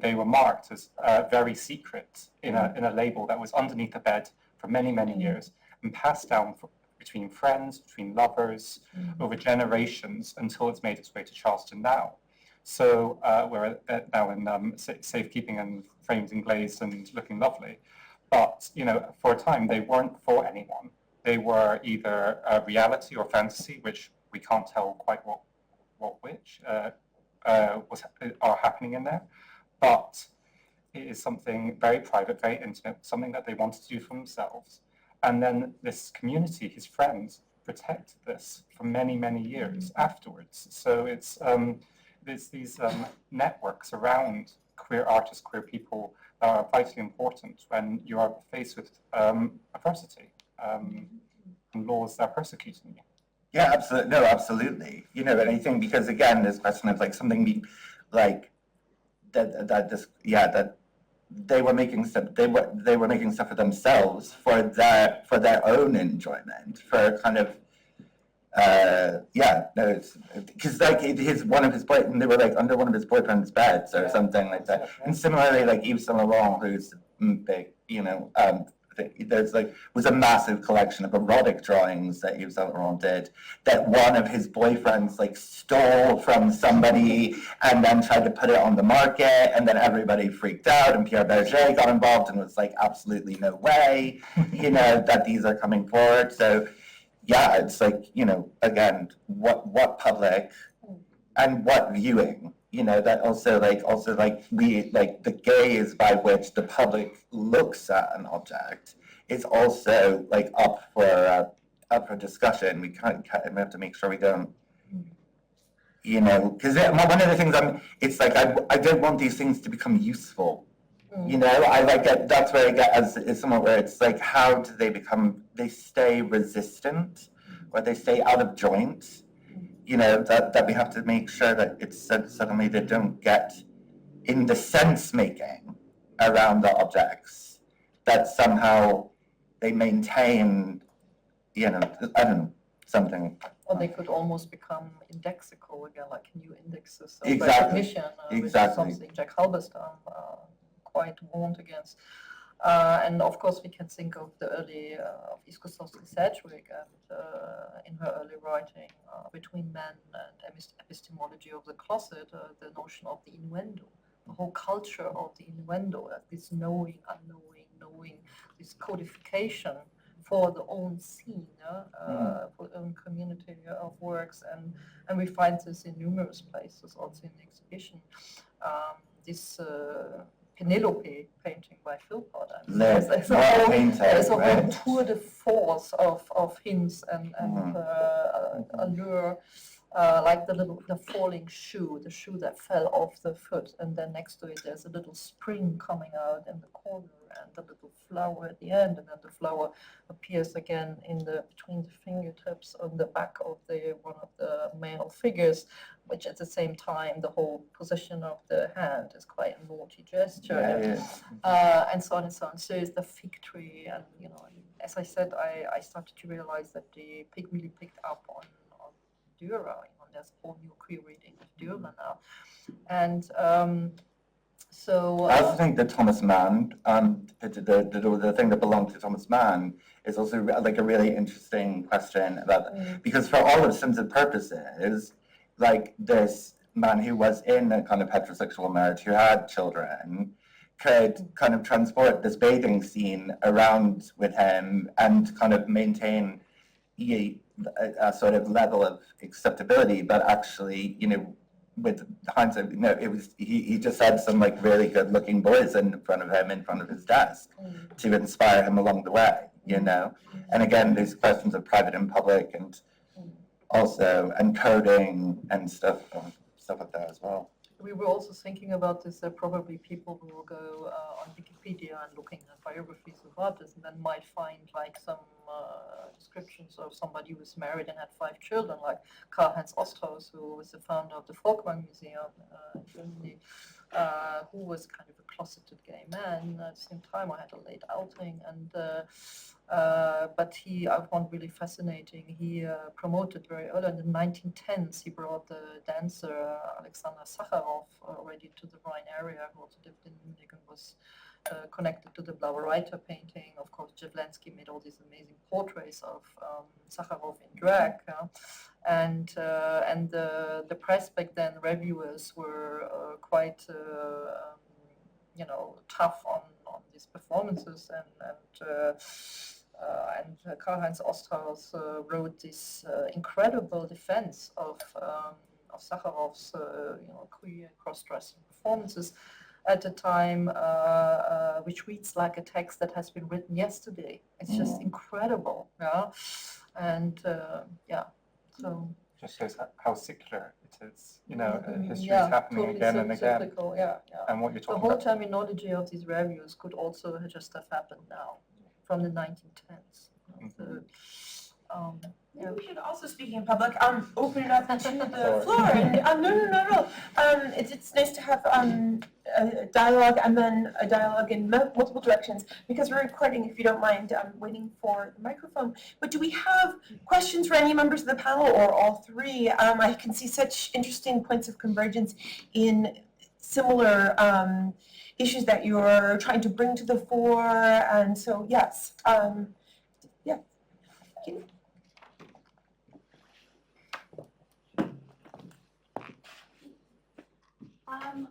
S4: they were marked as very secret in a label that was underneath the bed for many years and passed down between friends, between lovers, over generations until it's made its way to Charleston now. So we're now in safekeeping and framed and glazed and looking lovely. But for a time they weren't for anyone. They were either reality or fantasy, which we can't tell quite which are happening in there. But it is something very private, very intimate, something that they wanted to do for themselves. And then this community, his friends, protected this for many years afterwards. So it's there's these networks around queer artists, queer people that are vitally important when you are faced with adversity and laws that are persecuting you.
S3: Yeah, absolutely. No, absolutely. And I think because again, this question of like something like that they were making stuff. They were making stuff for themselves, for their own enjoyment, for kind of because like they were like under one of his boyfriend's beds or something like that. And similarly, like Yves Saint Laurent, who's big, was a massive collection of erotic drawings that Yves Saint Laurent did that one of his boyfriends like stole from somebody and then tried to put it on the market, and then everybody freaked out, and Pierre Berger got involved and was like, absolutely no way, that these are coming forward. So yeah, it's like, again, what public and what viewing, that also we like the gaze by which the public looks at an object is also like up for discussion. We have to make sure we don't, because one of the things it's like I don't want these things to become useful. I like it. That's where I get as someone where it's like, how do they stay resistant, or they stay out of joint? That we have to make sure that it's suddenly they don't get in the sense making around the objects, that somehow they maintain, I don't know, something.
S2: Or they could almost become indexical again, like new indexes of
S3: Exactly.
S2: recognition, which is something Jack Halberstam quite warned against. And of course, we can think of the early of Iskosovsky-Sedgwick and in her early writing, Between Men and Epistemology of the Closet, the notion of the innuendo, the whole culture of the innuendo, this knowing, unknowing, this codification for the own scene, for the own community of works, and we find this in numerous places, also in the exhibition. This Penelope painting by Philpott. There's a whole tour de force of hints and allure like the falling shoe, the shoe that fell off the foot, and then next to it there's a little spring coming out in the corner, and the little flower at the end, and then the flower appears again between the fingertips on the back of one of the male figures, which at the same time the whole position of the hand is quite a naughty gesture, and so on and so on. So is the fig tree, and as I said, I started to realize that the pig really picked up on Dürer. There's a whole new queer reading of Dürer now, and so
S3: I also think that Thomas Mann, the thing that belonged to Thomas Mann, is also like a really interesting question about because for all intents and purposes, like this man who was in a kind of heterosexual marriage who had children could kind of transport this bathing scene around with him and kind of maintain a sort of level of acceptability, but actually, with hindsight, it was he just had some like really good-looking boys in front of him, in front of his desk, to inspire him along the way, And again, there's questions of private and public, and also encoding and stuff like that as well.
S2: We were also thinking about this. There are probably people who will go on Wikipedia and looking at biographies of artists, and then might find like some descriptions of somebody who was married and had 5 children, like Karl-Heinz Osthaus, who was the founder of the Foregrounding Museum in Germany, who was kind of a closeted gay man. At the same time, I had a late outing, and but I found really fascinating. He promoted very early in the 1910s. He brought the dancer Alexander Sakharov already to the Rhine area, who also lived in Munich and was connected to the Blaue Reiter painting. Of course, Javlensky made all these amazing portraits of Sakharov in drag, and the press back then, reviewers were quite tough on these performances, and Karl-Heinz Osthaus wrote this incredible defense of Sakharov's queer cross-dressing performances at the time, which reads like a text that has been written yesterday. It's just incredible, and so
S4: just shows how secular it is. History is happening
S2: totally
S4: again and again.
S2: cyclical,
S4: And what you're
S2: The
S4: talking
S2: whole
S4: about.
S2: terminology of these reviews could also just have happened now, from the 1910s.
S1: Maybe we should also, speaking in public, open it up to the
S4: Sorry.
S1: floor. And, no. It's nice to have a dialogue, and then a dialogue in multiple directions, because we're recording, if you don't mind, waiting for the microphone. But do we have questions for any members of the panel, or all three? I can see such interesting points of convergence in similar issues that you're trying to bring to the fore, and so, yes. Yeah. Thank you.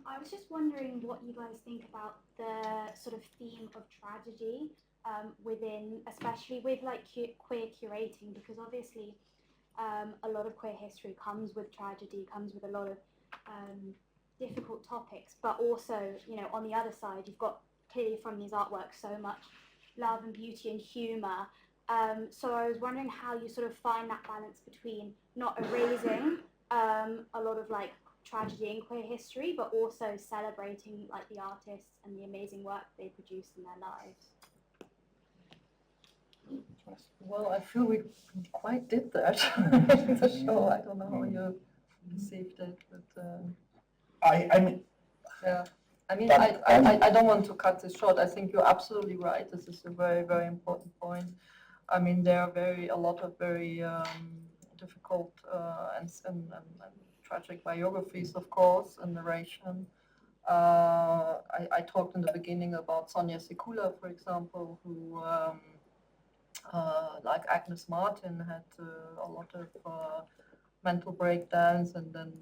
S5: I was just wondering what you guys think about the sort of theme of tragedy within, especially with like queer curating, because obviously a lot of queer history comes with tragedy, comes with a lot of difficult topics, but also, on the other side, you've got clearly from these artworks so much love and beauty and humour. So I was wondering how you sort of find that balance between not erasing a lot of like tragedy in queer history, but also celebrating like the artists and the amazing work they produce in their lives.
S2: Well, I feel we quite did that in the show. I don't know how you perceived it, but
S3: I mean,
S2: yeah. I don't want to cut this short. I think you're absolutely right. This is a very, very important point. I mean, there are a lot of very difficult and tragic biographies, of course, and narration. I talked in the beginning about Sonia Sekula, for example, who, like Agnes Martin, had a lot of mental breakdowns, and then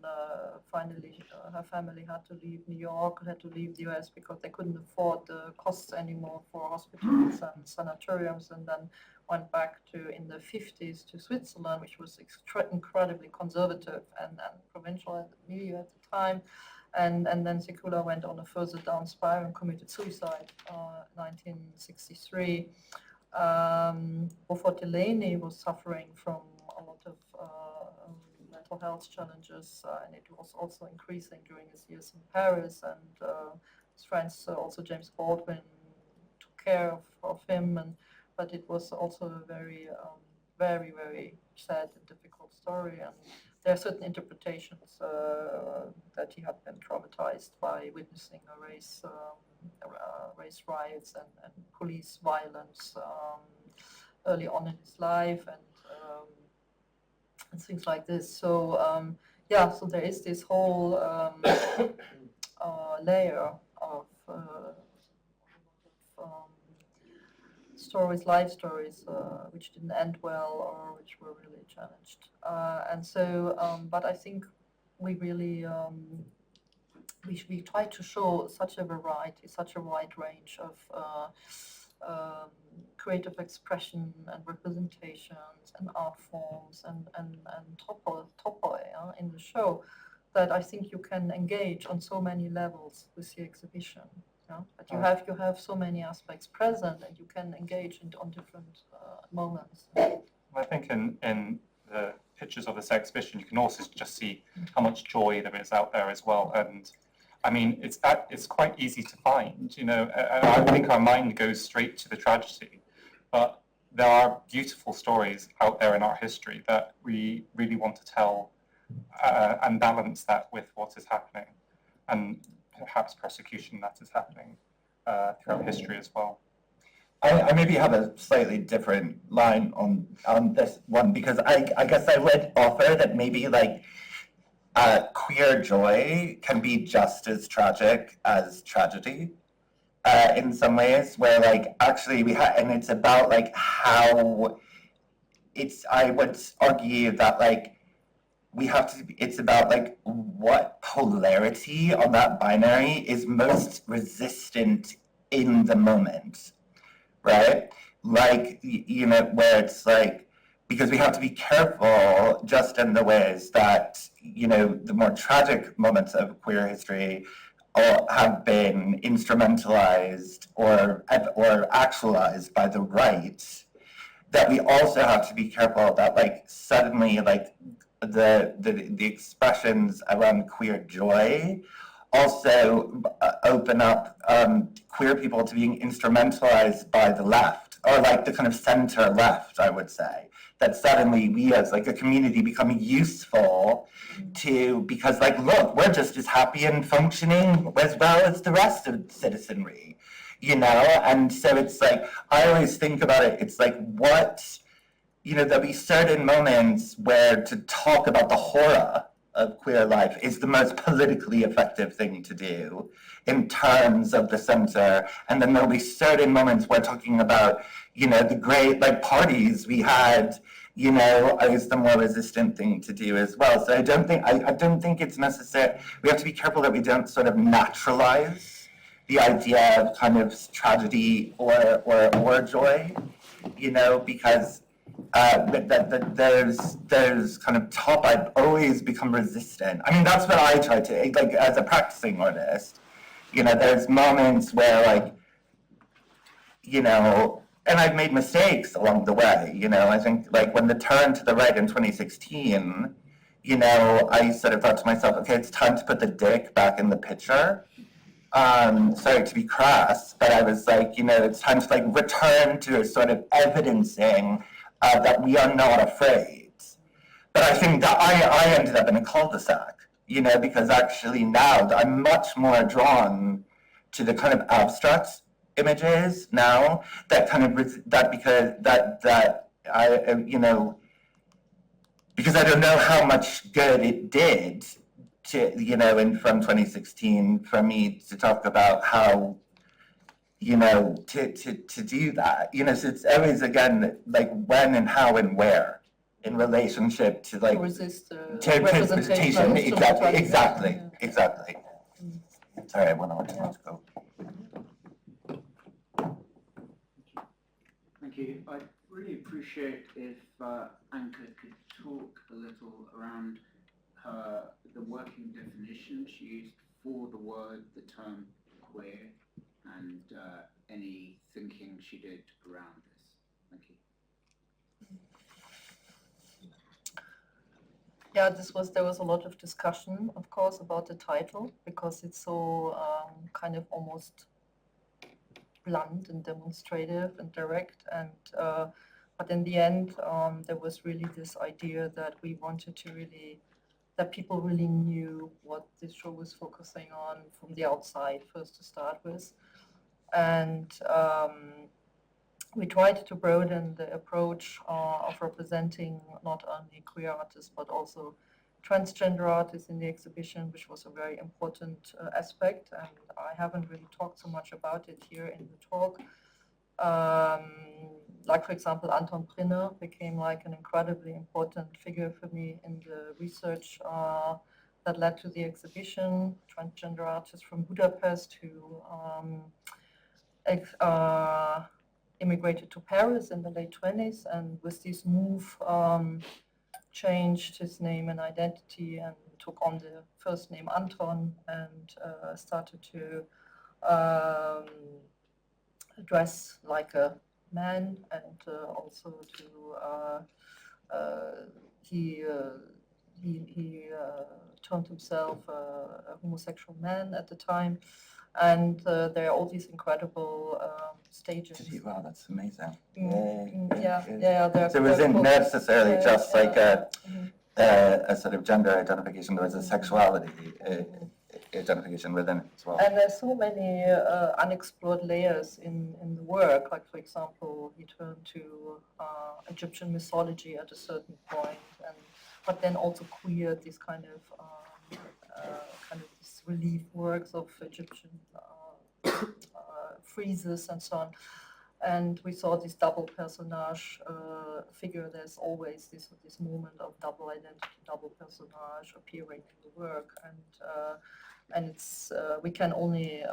S2: finally her family had to leave New York, had to leave the US because they couldn't afford the costs anymore for hospitals and sanatoriums, and then went back in the 50s to Switzerland, which was incredibly conservative and provincial milieu at the time. And then Sekula went on a further down spiral and committed suicide in 1963. Beaufort Delaney was suffering from a lot of mental mental health challenges, and it was also increasing during his years in Paris. And his friends, also James Baldwin, took care of him, but it was also a very, very, very sad and difficult story. And there are certain interpretations that he had been traumatized by witnessing race riots and police violence early on in his life, and things like this. So so there is this whole layer of stories, life stories, which didn't end well or which were really challenged. But I think we really we try to show such a variety, such a wide range of creative expression and representations and art forms and topoi in the show, that I think you can engage on so many levels with the exhibition. But you have so many aspects present, and you can engage on different moments.
S4: I think in the pictures of this exhibition, you can also just see how much joy there is out there as well. And I mean, it's quite easy to find. I think our mind goes straight to the tragedy, but there are beautiful stories out there in our history that we really want to tell and balance that with what is happening, and perhaps persecution that is happening throughout history as well.
S3: I maybe have a slightly different line on this one, because I guess I would offer that maybe like queer joy can be just as tragic as tragedy in some ways, where like actually and it's about like how I would argue that like it's about like what polarity on that binary is most resistant in the moment, right? Like, where it's like, because we have to be careful just in the ways that, the more tragic moments of queer history have been instrumentalized or actualized by the right, that we also have to be careful that like suddenly like the expressions around queer joy also open up queer people to being instrumentalized by the left, or like the kind of center left, I would say. That suddenly we as like a community become useful because like, look, we're just as happy and functioning as well as the rest of citizenry, And so it's like, I always think about it, it's like there'll be certain moments where to talk about the horror of queer life is the most politically effective thing to do in terms of the center. And then there'll be certain moments where talking about, the great like parties we had, is the more resistant thing to do as well. So I don't think it's necessary. We have to be careful that we don't sort of naturalize the idea of kind of tragedy or joy, because there's kind of I've always become resistant. I mean, that's what I try to, like, as a practicing artist, there's moments where, like, and I've made mistakes along the way, I think, like, when the turn to the right in 2016, I sort of thought to myself, okay, it's time to put the dick back in the picture. Sorry to be crass, but I was like, it's time to, like, return to a sort of evidencing that we are not afraid. But I think that I ended up in a cul-de-sac, because actually now I'm much more drawn to the kind of abstract images now that kind of because I don't know how much good it did to, from 2016 for me to talk about how, to do that, so it's always, again, like when and how and where in relationship to, like,
S2: resist
S3: representation. Exactly. Sorry, I went on too much. Go.
S6: Thank you. I'd really appreciate if Anke could talk a little around the working definition she used for the term queer, and any thinking she did around this. Thank you.
S2: yeah, there was a lot of discussion, of course, about the title because it's so kind of almost blunt and demonstrative and direct, and but in the end, there was really this idea that we wanted to that people really knew what this show was focusing on from the outside first to start with, and we tried to broaden the approach of representing not only queer artists but also transgender artists in the exhibition, which was a very important aspect, and I haven't really talked so much about it here in the talk. Like, for example, Anton Prinner became like an incredibly important figure for me in the research that led to the exhibition. Transgender artist from Budapest who immigrated to Paris in the late 20s, and with this move changed his name and identity and took on the first name Anton, and started to dress like a man, and also to he termed himself a homosexual man at the time, and there are all these incredible stages.
S3: Wow, that's amazing.
S2: Yeah.
S3: So it wasn't necessarily just like a sort of gender identification, there was a sexuality identification within it as well.
S2: And there's so many unexplored layers in the work. Like, for example, he turned to Egyptian mythology at a certain point, but then also queered these kind of these relief works of Egyptian friezes and so on. And we saw this double personage figure. There's always this moment of double identity, double personage appearing in the work, and it's we can only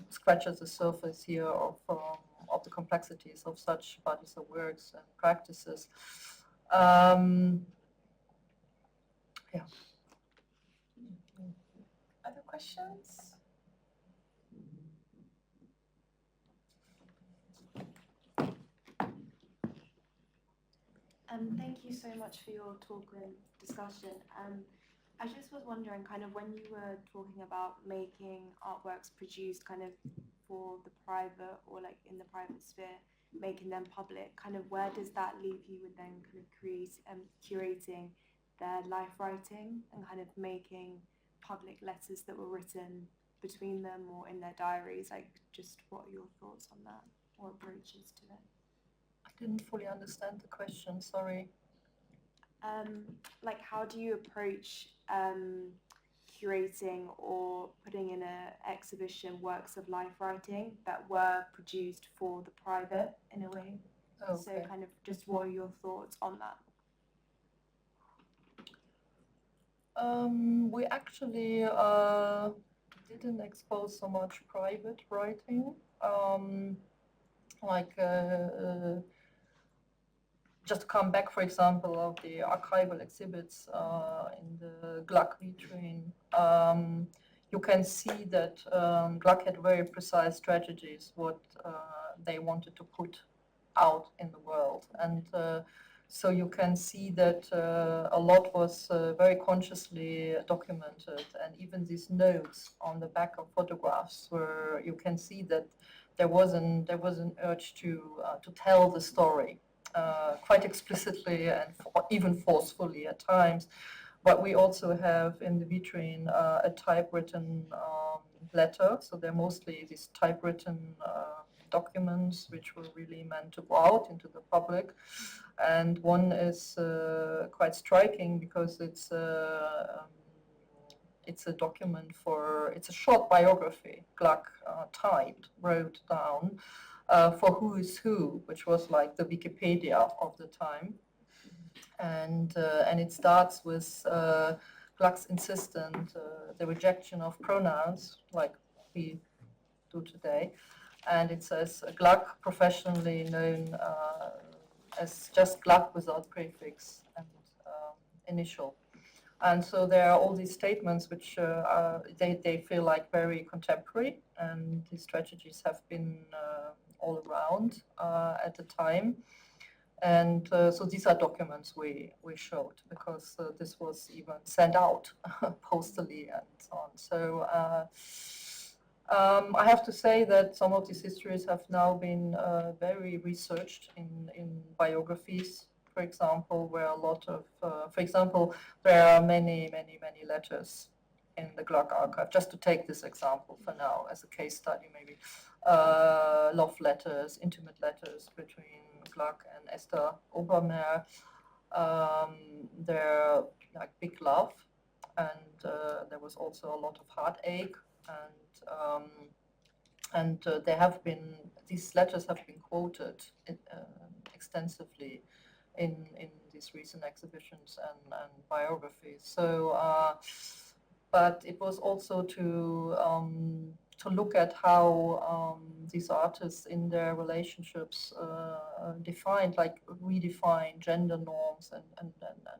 S2: scratch at the surface here of the complexities of such bodies of works and practices. Yeah.
S1: Other questions?
S7: Thank you so much for your talk and discussion. I just was wondering, kind of, when you were talking about making artworks produced kind of for the private or like in the private sphere, making them public, kind of where does that leave you with then kind of curating their life writing and kind of making public letters that were written between them or in their diaries? Like, just what are your thoughts on that or approaches to it?
S2: I didn't fully understand the question, sorry.
S7: Like, how do you approach curating or putting in an exhibition works of life writing that were produced for the private in a way?
S2: Okay.
S7: So kind of just what are your thoughts on that?
S2: We actually didn't expose so much private writing. Just to come back, for example, of the archival exhibits in the Gluck vitrine, you can see that Gluck had very precise strategies what they wanted to put out in the world, and so you can see that a lot was very consciously documented, and even these notes on the back of photographs where you can see that there was an urge to tell the story quite explicitly and even forcefully at times. But we also have in the vitrine a typewritten letter, so they're mostly these typewritten documents which were really meant to go out into the public. And one is quite striking because it's a document it's a short biography Gluck wrote down for Who is Who, which was like the Wikipedia of the time. And it starts with Gluck's insistent the rejection of pronouns, like we do today. And it says Gluck, professionally known as just Gluck without prefix and initial. And so there are all these statements which they feel like very contemporary, and these strategies have been all around at the time. And so these are documents we showed, because this was even sent out postally and so on. So I have to say that some of these histories have now been very researched in biographies, for example, where a lot of, for example, there are many letters in the Gluck archive, just to take this example for now as a case study maybe. Love letters, intimate letters between Gluck and Esther Obermeer. They're like big love, and there was also a lot of heartache, and they have been, these letters have been quoted extensively in these recent exhibitions and biographies. So, but it was also to look at how these artists in their relationships redefine gender norms and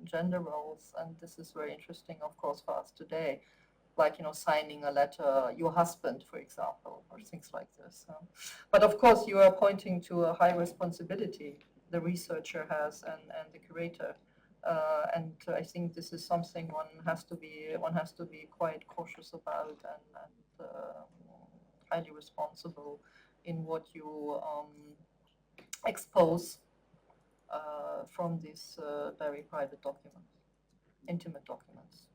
S2: gender roles. And this is very interesting, of course, for us today. Like, you know, signing a letter, your husband, for example, or things like this. But of course, you are pointing to a high responsibility the researcher has and the curator. And I think this is something one has to be quite cautious about and highly responsible in what you expose from these very private documents, intimate documents.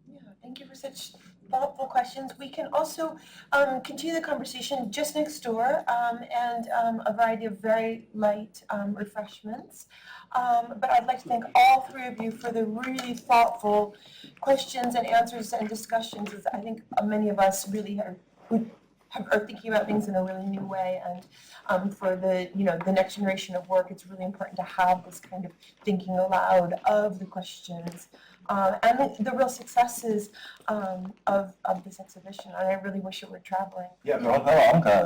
S1: Yeah, thank you for such thoughtful questions. We can also continue the conversation just next door and a variety of very light refreshments. But I'd like to thank all three of you for the really thoughtful questions and answers and discussions. As I think many of us really are thinking about things in a really new way, and for the next generation of work, it's really important to have this kind of thinking aloud of the questions. And the real successes of this exhibition. And I really wish it were traveling.
S3: Yeah, no, Anke.